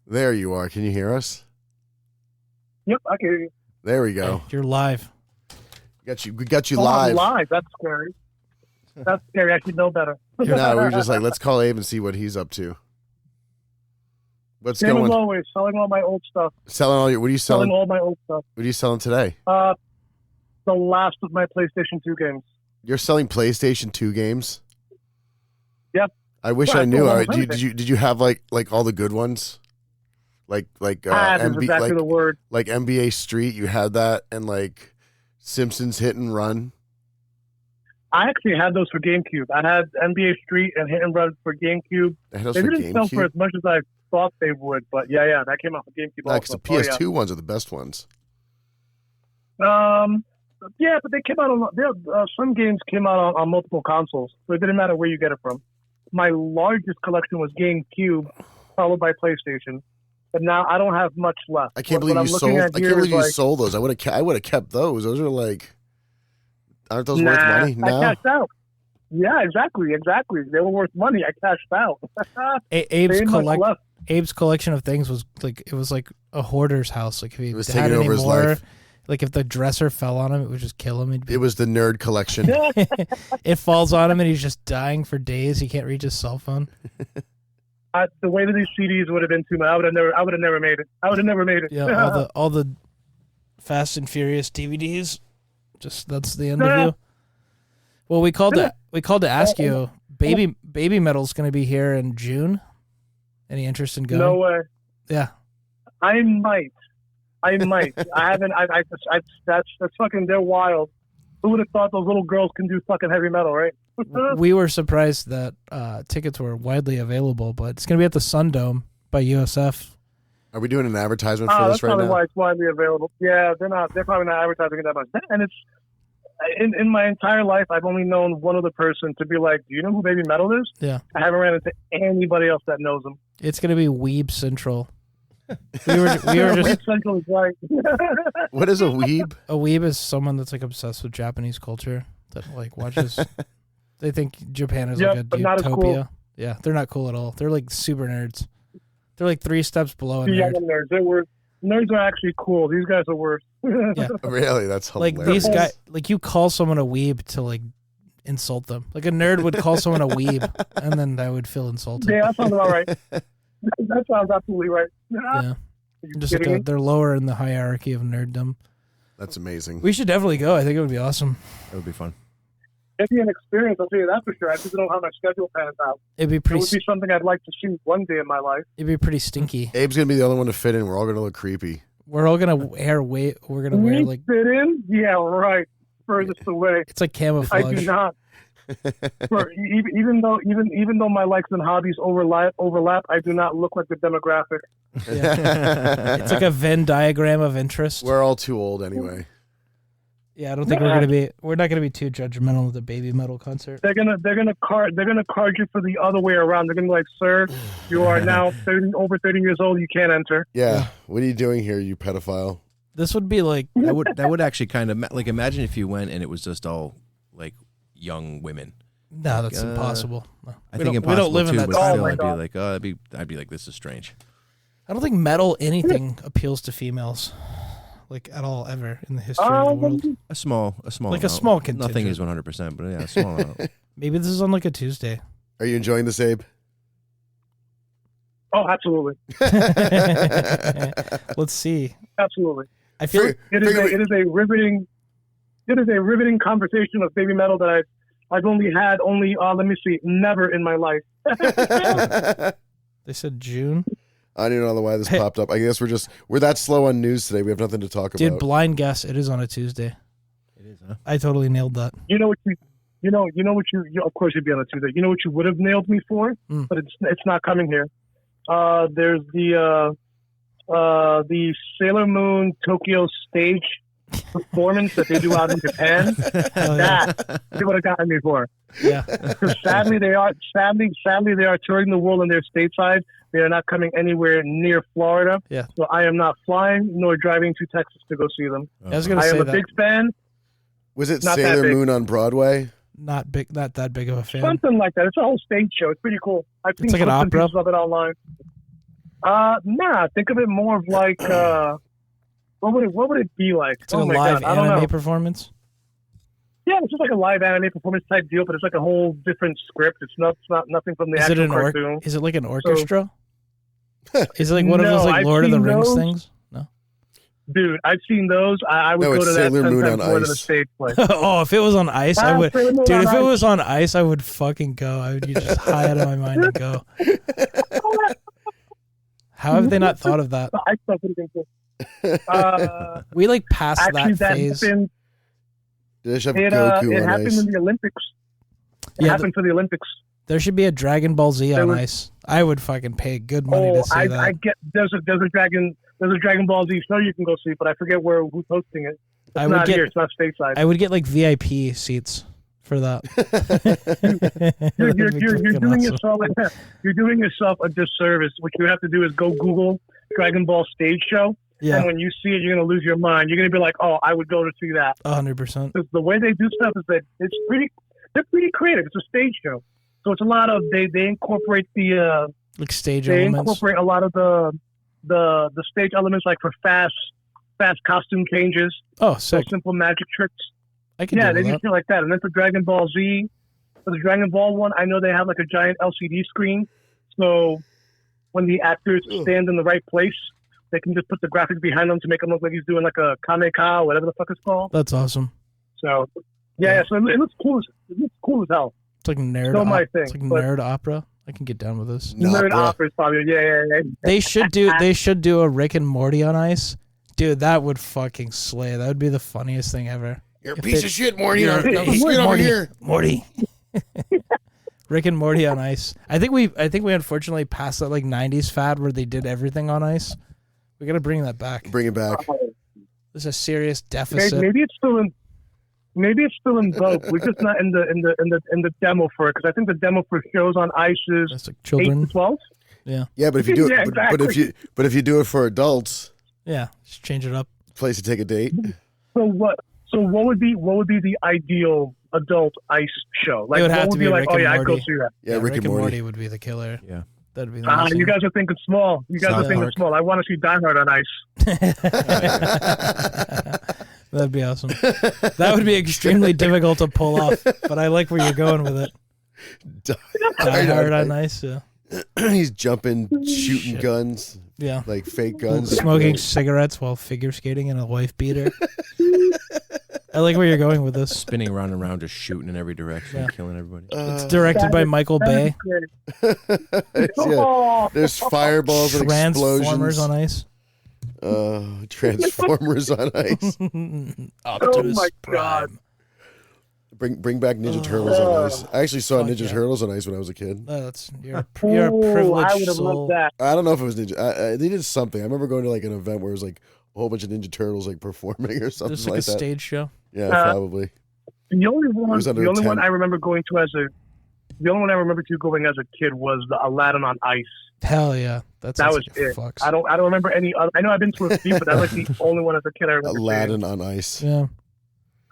There you are. Can you hear us? Yep, I can hear you. There we go. You're live. We got you Oh, I'm live. live. That's scary. That's scary. I should know better. No, we were just like, let's call Abe and see what he's up to. What's Same going? as always, selling all my old stuff. Selling all your? What are you Selling selling? all my old stuff. What are you selling today? The last of my PlayStation 2 games. You're selling PlayStation 2 games? Yep. I wish Well, I knew. almost Did you have like all the good ones? Like Is exactly the word. like NBA Street, you had that, and like Simpsons Hit and Run. I actually had those for GameCube. I had NBA Street and Hit and Run for GameCube. I had those They for didn't sell for GameCube. as much as I thought they would, but yeah, that came out for GameCube Because also. the PS2 ones are the best ones. Yeah, but they came out on some games came out on multiple consoles, so it didn't matter where you get it from. my largest collection was GameCube, followed by PlayStation. But now I don't have much left. I can't What believe I'm you looking sold. I at can't here believe is you like, sold those. I would have kept those. Those are like, aren't those nah, worth money? I No. cashed out. Yeah, exactly. They were worth money. I cashed out. Abe's Ain't much left. Abe's collection of things was like a hoarder's house. Like if he was had taking any over his more, life. like if the dresser fell on him, it would just kill him. It was the nerd collection. It falls on him and he's just dying for days. He can't reach his cell phone. The way that these CDs would have been too much, I would have never made it. I would have never made it. Yeah, all the Fast and Furious DVDs. Just that's the end of you. Well, we called to ask you. Baby Metal's going to be here in June. Any interest in going? No way. Yeah. I might. I haven't. That's fucking. They're wild. Who would have thought those little girls can do fucking heavy metal, right? We were surprised that tickets were widely available, but it's going to be at the Sundome by USF. Are we doing an advertisement for That's this right probably now? why it's widely available. Yeah, they're not. They're probably not advertising it that much. And it's in my entire life, I've only known one other person to be like, "Do you know who Baby Metal is?" Yeah. I haven't ran into anybody else that knows them. It's going to be Weeb Central. We were just Central is right. What is a weeb? A weeb is someone that's like obsessed with Japanese culture that like watches. They think Japan is like a but not as utopia. cool. Yeah, they're not cool at all. They're like super nerds. They're like 3 steps below a Yeah, nerd. nerds. They're worse. Nerds are actually cool. These guys are worse. Yeah. Really? That's Like hilarious. these guys, like you call someone a weeb to like insult them. Like a nerd would call someone a weeb, and then I would feel insulted. Yeah, that sounds about right. That sounds absolutely right. Yeah. You Just kidding me? like they're lower in the hierarchy of nerddom. That's amazing. We should definitely go. I think it would be awesome. That would be fun. It'd be an experience, I'll tell you that for sure. I just don't know how my schedule pans out. It'd be It would pretty. be something I'd like to shoot one day in my life. It'd be pretty stinky. Abe's gonna be the only one to fit in. We're all gonna look creepy. We're all gonna wear We're gonna wear Me like fit in? Yeah, right. Furthest away. it's like I camouflage. do not. Even though my likes and hobbies overlap, I do not look like the demographic. It's like a Venn diagram of interest. We're all too old anyway. Yeah, I don't think we're not gonna be too judgmental of the Baby Metal concert. They're gonna card you for the other way around. They're gonna be like, "Sir, you are now over 30 years old. You can't enter." Yeah. What are you doing here, you pedophile? This would be like That would actually kind of like imagine if you went and it was just all like young women. no, that's impossible. No. I We think don't- we don't impossible live in too, that but time. still, my I'd be God. like, I'd be like, this is strange. I don't think metal anything appeals to females, like at all ever in the history of the world. A small, Like a amount. small contingent. Nothing is 100%, but yeah, a small amount. Maybe this is on like a Tuesday. Are you enjoying this, Abe? Oh, absolutely, Let's see. absolutely. I feel like It is a riveting conversation of Baby Metal that I've only had let me see, never in my life. they said June. I don't even know why this popped up. I guess we're that slow on news today. We have nothing to talk Dude, about. blind guess. It is on a Tuesday. It is, huh? I totally nailed that. You know what you of course you'd be on a Tuesday. You know what you would have nailed me for, but it's not coming here. There's the Sailor Moon Tokyo stage performance that they do out in Japan. That they would have gotten me for. Yeah. Because sadly they are touring the world on their stateside. They are not coming anywhere near Florida. Yeah. So I am not flying nor driving to Texas to go see them. I was gonna I say am a that. big fan. Was it Not that Sailor big. Moon on Broadway? Not that big of a fan. Something like that. It's a whole stage show. It's pretty cool. I've seen It's like an clips and opera? pieces of it online. Nah. Think of it more of like what would it be like? It's like a my live God, I don't anime know. performance. Yeah, it's just like a live anime performance type deal, but it's like a whole different script. It's not nothing from the Is it actual an cartoon. Is it like an orchestra? Is it like one of No, those like I've Lord of the seen Rings those. things? No. Dude, I've seen those. I would No, go it's to that Sailor 10 Moon times on more than a ice. stage play. Oh, if it was on ice, I would. Sailor Moon Dude, on if it ice. was on ice, I would fucking go. I would just high out of my mind and go. How have they not thought of that? I thought it was pretty cool. We like passed Actually, that that phase. happened. Did they have It Goku on happened ice? in the Olympics. It Yeah, happened for the Olympics. There should be a Dragon Ball Z There on was- ice. I would fucking pay good money to see I that. get there's a Dragon Ball Z show you can go see, but I forget who's hosting it. It's I would not get- here. It's not stateside. I would get like VIP seats for that. You're doing yourself a disservice. What you have to do is go Google Dragon Ball stage show, Yeah, and when you see it, you're gonna lose your mind. You're gonna be like, "Oh, I would go to see that." 100%. Because the way they do stuff is that they're pretty creative. It's a stage show, so it's a lot of they incorporate the Like stage they elements. incorporate a lot of the stage elements, like for fast costume changes, Oh, so sick. simple magic tricks. I can Yeah, do they do that. shit like that. And then for Dragon Ball Z, for the Dragon Ball one, I know they have like a giant LCD screen. So when the actors stand in the right place, they can just put the graphics behind them to make him look like he's doing like a Kameka or whatever the fuck it's called. That's awesome. So yeah, so it looks cool. It looks cool as hell. It's like nerd. Still my thing, It's like but- nerd opera. I can get down with this. Nerd opera is probably yeah. They should do a Rick and Morty on Ice. Dude, that would fucking slay. That would be the funniest thing ever. You're a If piece it- of shit, Morty. You're- Get over Morty, here. Morty. Rick and Morty on Ice. I think we unfortunately passed that like 90s fad where they did everything on ice. We got to bring that back. Bring it back. There's a serious deficit. Maybe it's still in vogue. We're just not in the demo for it, because I think the demo for shows on ice is That's like 8 children. to 12. Yeah. Yeah, but if you do it, Yeah, but if you do it for adults, Yeah. Just change it up. place to take a date. So what would be the ideal adult ice show? Like It would what have would to be be like, Rick oh and yeah, I'd go Morty. see that. Yeah, Rick and Morty. would be the killer. Yeah. That'd be awesome. You guys are thinking small. You guys South are thinking Park. small. I want to see Die Hard on ice. That'd be awesome. That would be extremely difficult to pull off, but I like where you're going with it. Die Hard on Ice. Yeah. He's jumping, shooting Shit. guns, Yeah. like fake guns. Smoking cigarettes while figure skating in a wife beater. I like where you're going with this. Spinning around and around, just shooting in every direction, Yeah. killing everybody. It's directed by Michael Bay. Yeah, there's fireballs and Transformers explosions. on Ice. Transformers on ice. Optimus my Prime. God. Bring back Ninja Turtles on ice. I actually saw Fuck Ninja yeah. Turtles on ice when I was a kid. That's you're a Ooh, privileged I would have soul. loved that. I don't know if it was Ninja. They did something. I remember going to like an event where it was like a whole bunch of Ninja Turtles like performing or something Just like like a that. stage show. Yeah, probably. The only was under one 10. I remember going to going as a kid was the Aladdin on Ice. Hell yeah. That That sounds was like it it. fucks. I don't remember any other. I know I've been to a few, but that was the only one as a kid I remember. Aladdin seeing. on ice. Yeah.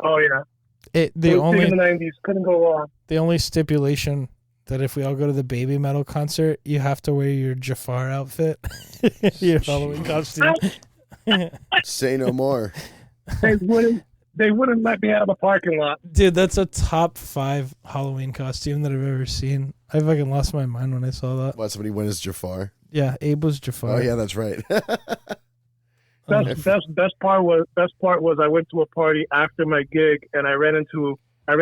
Oh yeah. The It was big only in the '90s. Couldn't go wrong. the only stipulation that if we all go to the Baby Metal concert, you have to wear your Jafar outfit, your Halloween costume. Say no more. They wouldn't let me out of the parking lot. Dude, that's a top 5 Halloween costume that I've ever seen. I fucking lost my mind when I saw that. What, somebody went as Jafar? Yeah, Abe was Jafar. Oh yeah, that's right. Best part was I went to a party after my gig, and I ran into a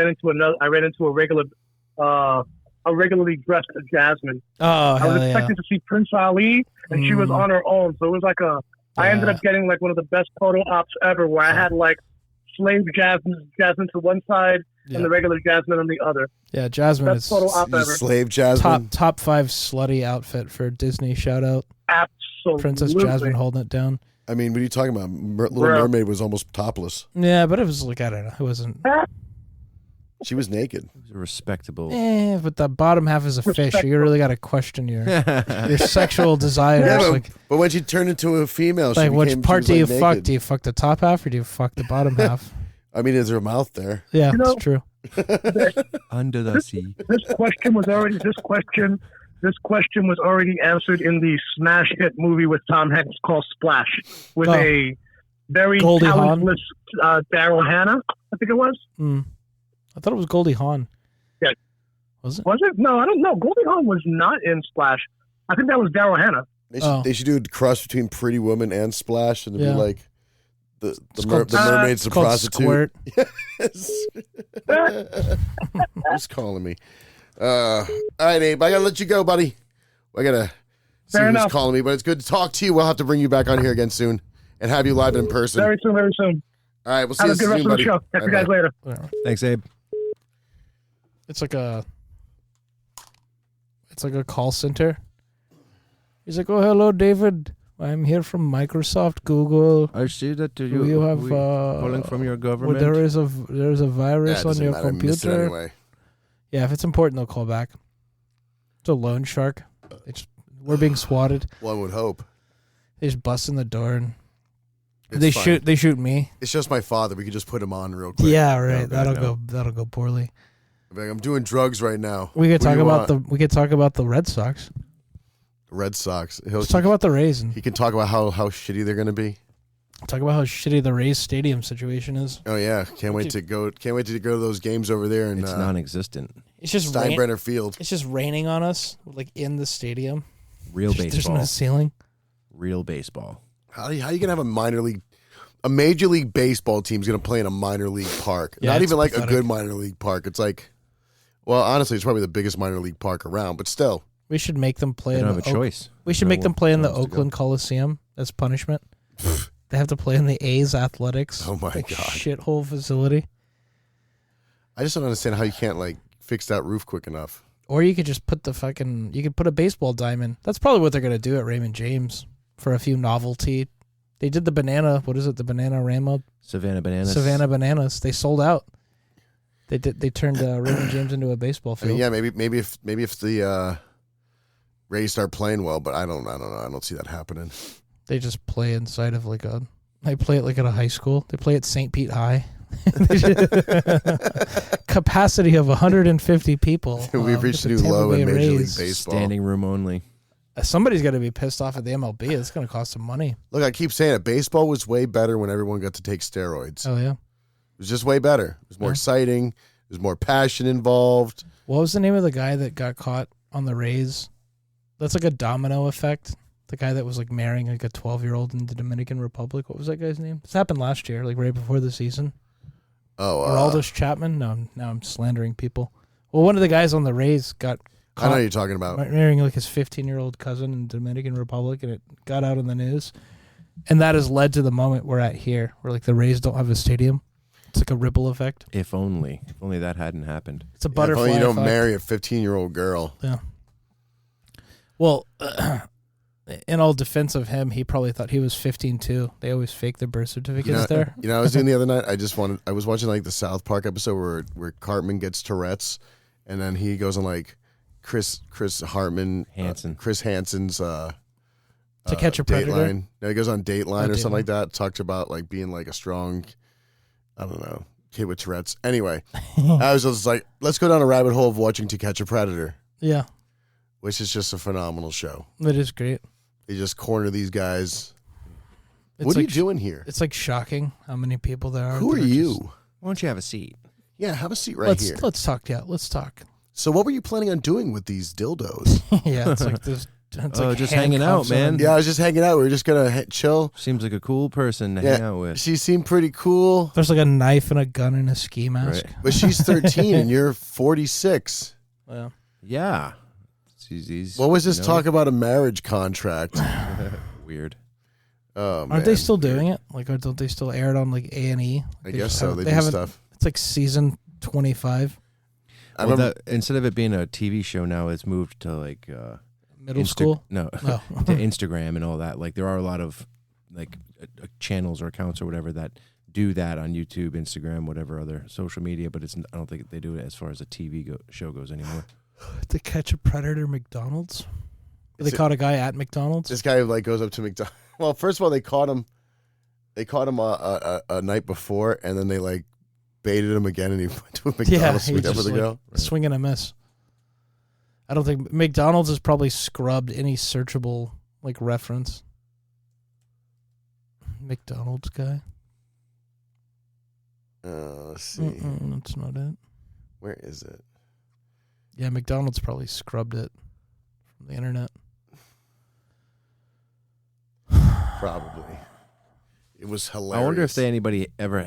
regularly dressed Jasmine. Oh, I was hell yeah. expecting to see Prince Ali, and she was Mm. on her own. So it was like I ended Yeah. up getting like one of the best photo ops ever, where I had like slave Jasmine to one side Yeah. and the regular Jasmine on the other. Yeah, Jasmine Best is photo op You ever. slave Jasmine. top 5 slutty outfit for Disney. Shout out Absolutely. Princess Jasmine holding it down. I mean, what are you talking about? Little Bro. Mermaid was almost topless. Yeah, but it was like, I don't know. It wasn't. She was naked. It was a respectable. But the bottom half is a fish. So you really got to question your sexual desires. Yeah, like but when she turned into a female, she which became, part she do was, you like, fuck? naked. Do you fuck the top half or do you fuck the bottom half? I mean, is there a mouth there? Yeah, You know- it's true. Under the sea. This question was already answered in the smash hit movie with Tom Hanks called Splash, with Oh. a very Goldie Hawn? talentless Daryl Hannah, I think it was. Mm. I thought it was Goldie Hawn. Yeah. Was it? Was it? No, I don't know. Goldie Hawn was not in Splash. I think that was Daryl Hannah. They should do a cross between Pretty Woman and Splash, and it'd Yeah. be like the called- mermaid's It's the called prostitute. Squirt. Who's calling me? All right, Abe, I gotta let you go, buddy. I gotta see Fair who's enough. calling me, but it's good to talk to you. We'll have to bring you back on here again soon and have you live in person. Very soon, very soon. All right, we'll see Have you a good soon, rest of buddy. the show. Catch you guys Bye-bye. later. Yeah. Thanks, Abe. It's like a call center. He's like, "Oh, hello, David. I'm here from Microsoft, Google. I see that You have calling from your government. there is a virus Yeah, on your matter. I missed it computer. anyway. Yeah, if it's important, they'll call back. It's a loan shark. We're being swatted. One would hope. They just bust in the door and It's fine. They shoot me. It's just my father. We could just put him on real quick. Yeah, right. No. That'll go poorly. Like, I'm doing drugs right now. We could What talk do you about want? we could talk about the Red Sox. Red Sox. Let's talk about the Rays and He can talk about how shitty they're going to be. talk about how shitty the Rays stadium situation is. Oh yeah, can't wait to go to those games over there. And It's non-existent. It's just Steinbrenner Field. It's just raining on us, like in the stadium. Real There's baseball. no ceiling. Real baseball. How are you going to have a major league baseball team's going to play in a minor league park? Yeah, Not it's even like pathetic. a good minor league park. It's like, well, honestly, it's probably the biggest minor league park around, but still. We should make them play. They in don't the have a choice. We should No make them one play in the wants to go. Oakland Coliseum as punishment. They have to play in the A's Athletics. Oh, my like, God. shithole facility. I just don't understand how you can't like fix that roof quick enough. Or you could just put you could put a baseball diamond. That's probably what they're gonna do at Raymond James for a few novelty. They did the banana. What is it? The Bananarama Savannah Bananas. Savannah Bananas. They sold out. They did. They turned Raymond James into a baseball I field. mean, yeah, maybe if the Rays start playing well, but I don't know. I don't see that happening. They just play inside of They play it like at a high school. They play at St. Pete High. Capacity of 150 people. We've reached a with new the Tampa low in Bay Major League Rays. Baseball. Standing room only. Somebody's got to be pissed off at the MLB. It's going to cost some money. Look, I keep saying it. Baseball was way better when everyone got to take steroids. Oh, yeah. It was just way better. It was more exciting. There's more passion involved. What was the name of the guy that got caught on the Rays? That's like a domino effect. The guy that was like marrying like a 12-year-old in the Dominican Republic. What was that guy's name? This happened last year, like right before the season. Oh, Aroldis Chapman? No, now I'm slandering people. Well, one of the guys on the Rays got I know caught what you're talking about. marrying like his 15-year-old cousin in the Dominican Republic, and it got out in the news. And that has led to the moment we're at here, where like the Rays don't have a stadium. It's like a ripple effect. If only that hadn't happened. It's a If butterfly only you don't effect. marry a 15-year-old girl. Yeah. Well, in all defense of him, he probably thought he was 15 too. They always fake their birth certificates there. You know, I was doing the other night. I was watching like the South Park episode where Cartman gets Tourette's, and then he goes on like Chris Hartman Hansen. Chris Hansen's To Catch a Predator? Dateline. No, he goes on Dateline Oh, or something Dateline. like that. Talks about like being like a strong, I don't know, kid with Tourette's. Anyway, I was just like, let's go down a rabbit hole of watching To Catch a Predator, Yeah, which is just a phenomenal show. it is great. They just corner these guys. It's What are you like- doing here? It's like shocking how many people there are. Who are that just- you? Why don't you have a seat? Yeah, have a seat right here. Let's talk. Yeah, let's talk. So what were you planning on doing with these dildos? Yeah, it's like this. It's Oh, like just hanging out, handcuffs man. and- Yeah, I was just hanging out. We were just gonna chill. Seems like a cool person to Yeah, hang out with. she seemed pretty cool, There's like a knife and a gun and a ski mask. but she's 13 and you're 46. Yeah. Yeah. He's, What was this you know, talk about a marriage contract? Weird. Oh, Aren't they still doing it? Like, don't they still air it on like A&E? I guess so. They do haven't- stuff. It's like season 25, I Well, remember. instead of it being a TV show now, it's moved to like middle school. No, Oh. to Instagram and all that. Like there are a lot of like channels or accounts or whatever that do that on YouTube, Instagram, whatever other social media. But I don't think they do it as far as a TV show goes anymore. To Catch a Predator McDonald's. They Is it- caught a guy at McDonald's. This guy like goes up to McDonald's. Well, first of all, they caught him. They caught him a night before, and then they like baited him again, and he went to a McDonald's he with just, the like, girl. swing and a miss. I don't think McDonald's has probably scrubbed any searchable like reference. McDonald's guy. Let's see. That's not it. Where is it? Yeah, McDonald's probably scrubbed it from the internet. Probably. It was hilarious. I wonder if anybody ever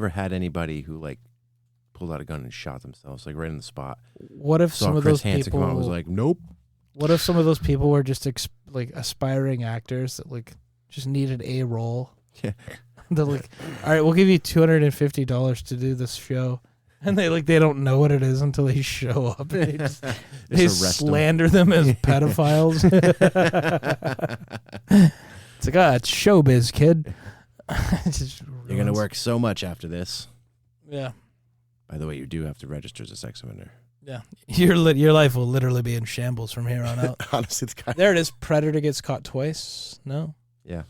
had anybody who like pulled out a gun and shot themselves like right in the spot. What if Saw some of Chris those Hansen people come out and was like, nope. What if some of those people were just like aspiring actors that like just needed a role? Yeah. They're like, all right, we'll give you $250 to do this show, and they don't know what it is until they show up. And they just, they arrest them. slander them as pedophiles. It's like, it's showbiz, kid. You're going to work so much after this. Yeah. By the way, you do have to register as a sex offender. Yeah. Your life will literally be in shambles from here on out. Honestly, the guy. There it is. Predator gets caught twice. No? Yeah.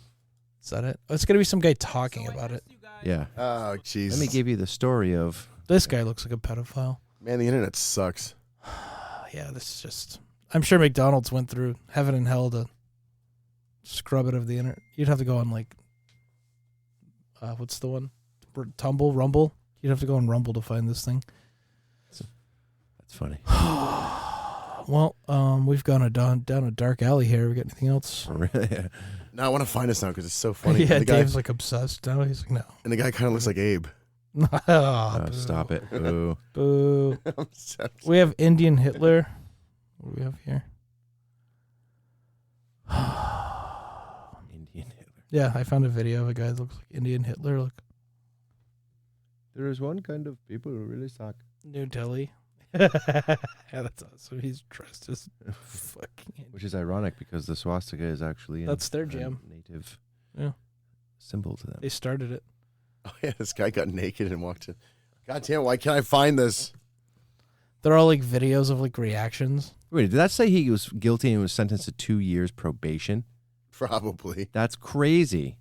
Is that it? Oh, it's going to be some guy talking about it. Yeah. Oh, jeez. Let me give you the story of... This guy looks like a pedophile. Man, the internet sucks. Yeah, this is just... I'm sure McDonald's went through heaven and hell to scrub it of the internet. You'd have to go on, like... what's the one? Rumble? You'd have to go on Rumble to find this thing. That's funny. Well, we've gone down a dark alley here. We got anything else? Really? No, I want to find this now because it's so funny. Yeah, And the guy, Dave's like obsessed now. He's like, no. and the guy kind of looks like Abe. Stop it. Boo. Boo. I'm so- We have Indian Hitler. What do we have here? Indian Hitler. Yeah, I found a video of a guy that looks like Indian Hitler. Look, There is one kind of people who really suck. New Delhi. Yeah, that's awesome. He's dressed as fucking. Which is ironic because the swastika is actually That's their a jam. native Yeah. symbol to them. They started it. Oh, yeah, this guy got naked and walked in. God damn, why can't I find this? They're all like videos of like reactions. Wait, did that say he was guilty and was sentenced to 2 years probation? Probably. That's crazy.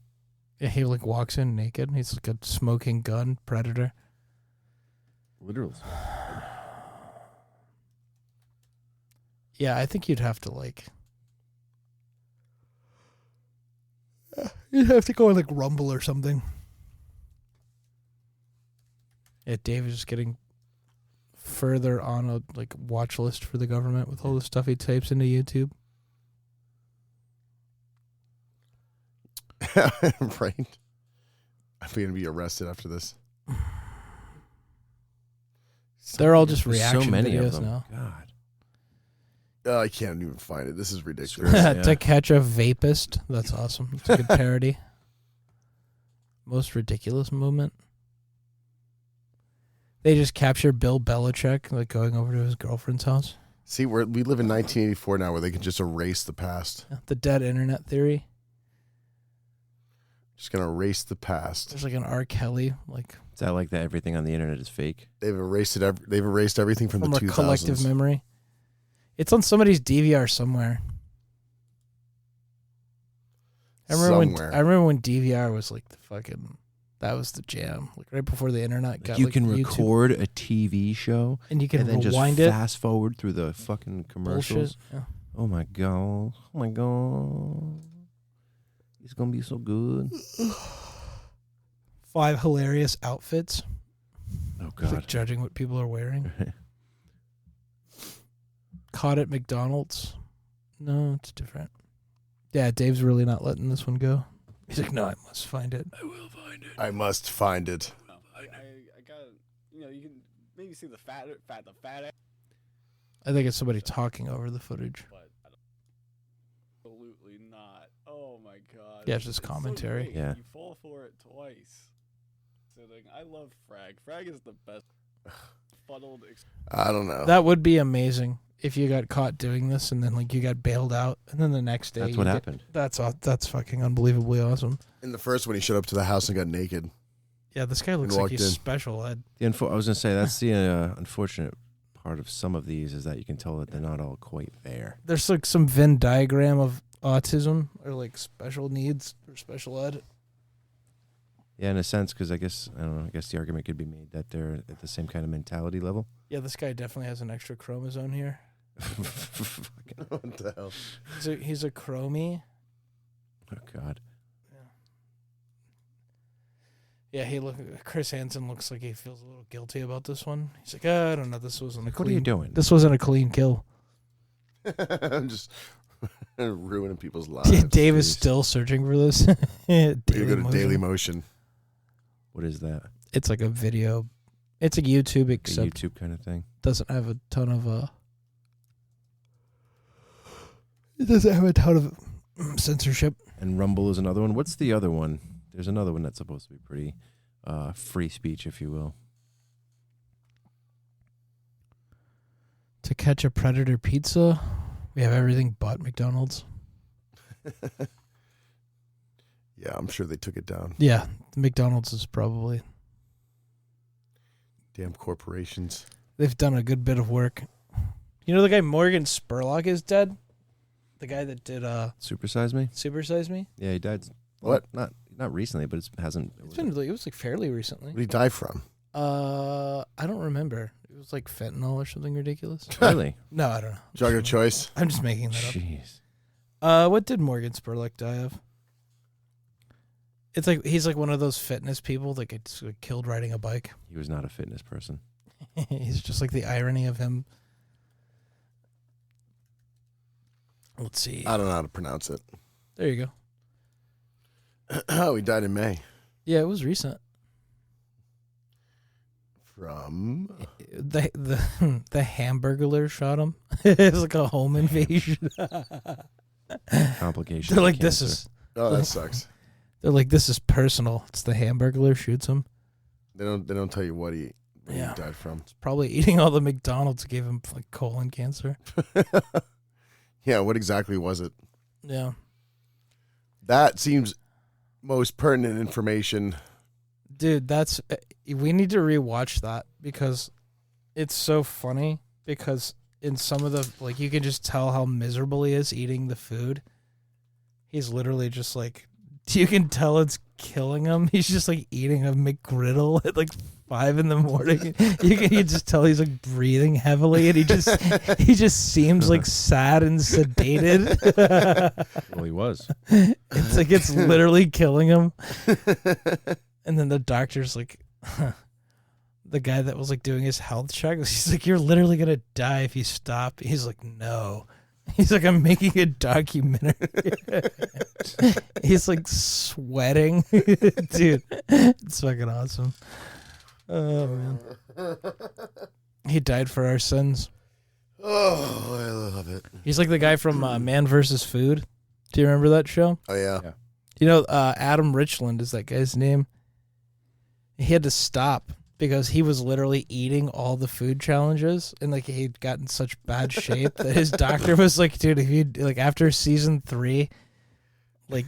Yeah, he like walks in naked. He's like a smoking gun predator. Literal. Yeah, I think you'd have to like. You'd have to go on like Rumble or something. Yeah, Dave is just getting further on a like watch list for the government with all the stuff he types into YouTube. Right? I'm going to be arrested after this. They're all just There's reaction so many videos of them. now. God. I can't even find it. This is ridiculous. Yeah. To catch a vapist. That's awesome. It's a good parody. Most ridiculous moment. They just capture Bill Belichick like going over to his girlfriend's house. See, we live in 1984 now where they can just erase the past. The dead internet theory. Just going to erase the past. There's like an R. Kelly like Is that like that everything on the internet is fake? They've erased it. They've erased everything from the our 2000s. collective memory. It's on somebody's DVR somewhere. I remember when DVR was like the fucking. That was the jam. Like right before the internet got. You like, can YouTube. record a TV show and you can and then just rewind it. fast forward through the fucking commercials. Bullshit. Yeah. Oh my god! Oh my god! It's gonna be so good. 5 hilarious outfits. Oh Like god! judging what people are wearing. Caught at McDonald's. No, it's different. Yeah, Dave's really not letting this one go. He's like, no, I must find it. I will find it. I must find it. I got, you can maybe see the fat. I think it's somebody talking over the footage. But absolutely not. Oh my god. Yeah, it's just so commentary. great. Yeah. You fall for it twice. I love Frag. Frag is the best fuddled. I don't know. That would be amazing if you got caught doing this and then like you got bailed out and then the next day. That's what happened. That's fucking unbelievably awesome. In the first one, he showed up to the house and got naked. Yeah, this guy looks And like walked he's in. special ed. I was gonna say that's the unfortunate part of some of these is that you can tell that they're not all quite there. There's like some Venn diagram of autism or like special needs or special ed. Yeah, in a sense, because I guess the argument could be made that they're at the same kind of mentality level. Yeah, this guy definitely has an extra chromosome here. What the hell? He's a chromie. Oh God. Yeah, Chris Hansen looks like he feels a little guilty about this one. He's like, I don't know, this wasn't a clean. What are you doing? This wasn't a clean kill. I'm just ruining people's lives. Yeah, Dave is still searching for this. You go to Daily Motion. What is that? It's like a video. It's a YouTube, A except YouTube kind of thing. doesn't have a ton of it doesn't have a ton of censorship. And Rumble is another one. What's the other one? There's another one that's supposed to be pretty free speech, if you will. To catch a predator pizza, we have everything but McDonald's. Yeah, I'm sure they took it down. Yeah, McDonald's is probably. Damn corporations. They've done a good bit of work. You know the guy Morgan Spurlock is dead? The guy that did Super Size Me? Super Size Me? Yeah, he died. What? Not recently, but it hasn't. It was like fairly recently. What did he die from? I don't remember. It was like fentanyl or something ridiculous. Really? No, I don't know. Drug of choice? I'm just making that up. Jeez. What did Morgan Spurlock die of? It's like he's like one of those fitness people that gets killed riding a bike. He was not a fitness person. He's just like the irony of him. Let's see. I don't know how to pronounce it. There you go. Oh, he died in May. Yeah, it was recent. From The Hamburglar shot him. It's like a home invasion. Complication. They're like, this is. Oh, that sucks. They're like, this is personal. It's the Hamburglar shoots him. They don't tell you what he died from. Probably eating all the McDonald's gave him like colon cancer. Yeah, what exactly was it? Yeah. That seems most pertinent information. Dude, we need to rewatch that because it's so funny because in some of the, like, you can just tell how miserable he is eating the food. He's literally just like, you can tell it's killing him. He's just like eating a McGriddle at like 5 a.m. You can just tell he's like breathing heavily and he just seems like sad and sedated. Well, he was. It's like it's literally killing him. And then the doctor's like, the guy that was like doing his health check, he's like, you're literally going to die if you stop. He's like, no. He's like, I'm making a documentary. He's like sweating. Dude, it's fucking awesome. Oh, man. He died for our sins. Oh, I love it. He's like the guy from Man vs. Food. Do you remember that show? Oh, yeah. You know, Adam Richland is that guy's name. He had to stop because he was literally eating all the food challenges and like he'd gotten such bad shape that his doctor was like, dude, if you like after season 3, like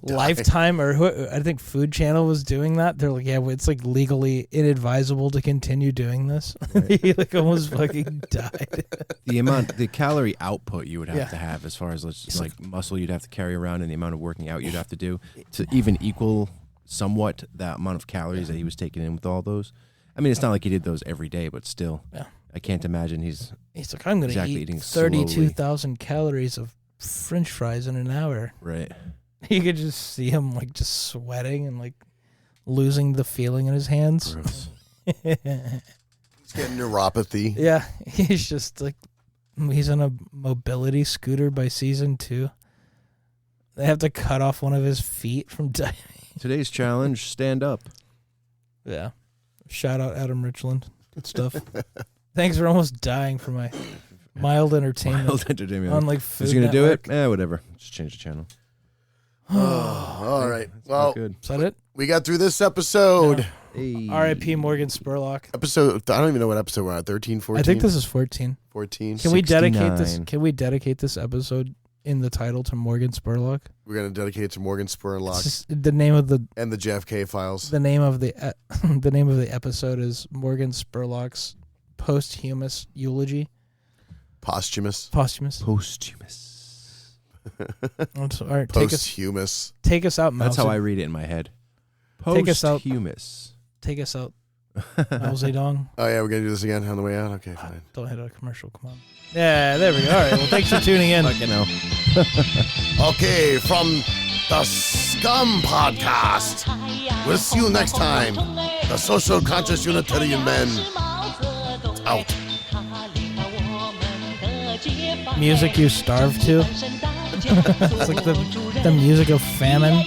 Lifetime or I think Food Channel was doing that. They're like, yeah, well, it's like legally inadvisable to continue doing this. Right. He like almost fucking died. The calorie output you would have to have as far as like muscle you'd have to carry around and the amount of working out you'd have to do to even equal somewhat that amount of calories that he was taking in with all those. I mean, it's not like he did those every day, but still, I can't imagine he's like, I'm going to eat 32,000 calories of French fries in an hour. Right. You could just see him like just sweating and like losing the feeling in his hands. He's getting neuropathy. Yeah, he's just like, he's on a mobility scooter by season 2. They have to cut off one of his feet from diving. Today's challenge, stand up. Yeah. Shout out Adam Richland. Good stuff. Thanks for almost dying for my mild entertainment. Mild entertainment. On like Food Who's going to do Network. it? Whatever. Just change the channel. All right. Well, good. Is that it? We got through this episode. Hey. R.I.P. Morgan Spurlock. Episode, I don't even know what episode we're on. 13, 14? I think this is 14. 14. Can we dedicate this? 69. Can we dedicate this episode in the title to Morgan Spurlock? We're going to dedicate it to Morgan Spurlock. It's just the name of the and the JFK files. The name of the the name of the episode is Morgan Spurlock's posthumous eulogy. Posthumous. All right, Posthumous. Take us out, That's Mousy. how I read it in my head. Take us out. Posthumous. Take us out, Mousy Dong. Oh, yeah, we're going to do this again on the way out? Okay, fine. Don't hit a commercial. Come on. Yeah, there we go. All right. Well, thanks for tuning in. Fucking hell. Okay, from the Scum Podcast. We'll see you next time. The Social Conscious Unitarian Men. Out. Music you starve to. It's like the music of famine.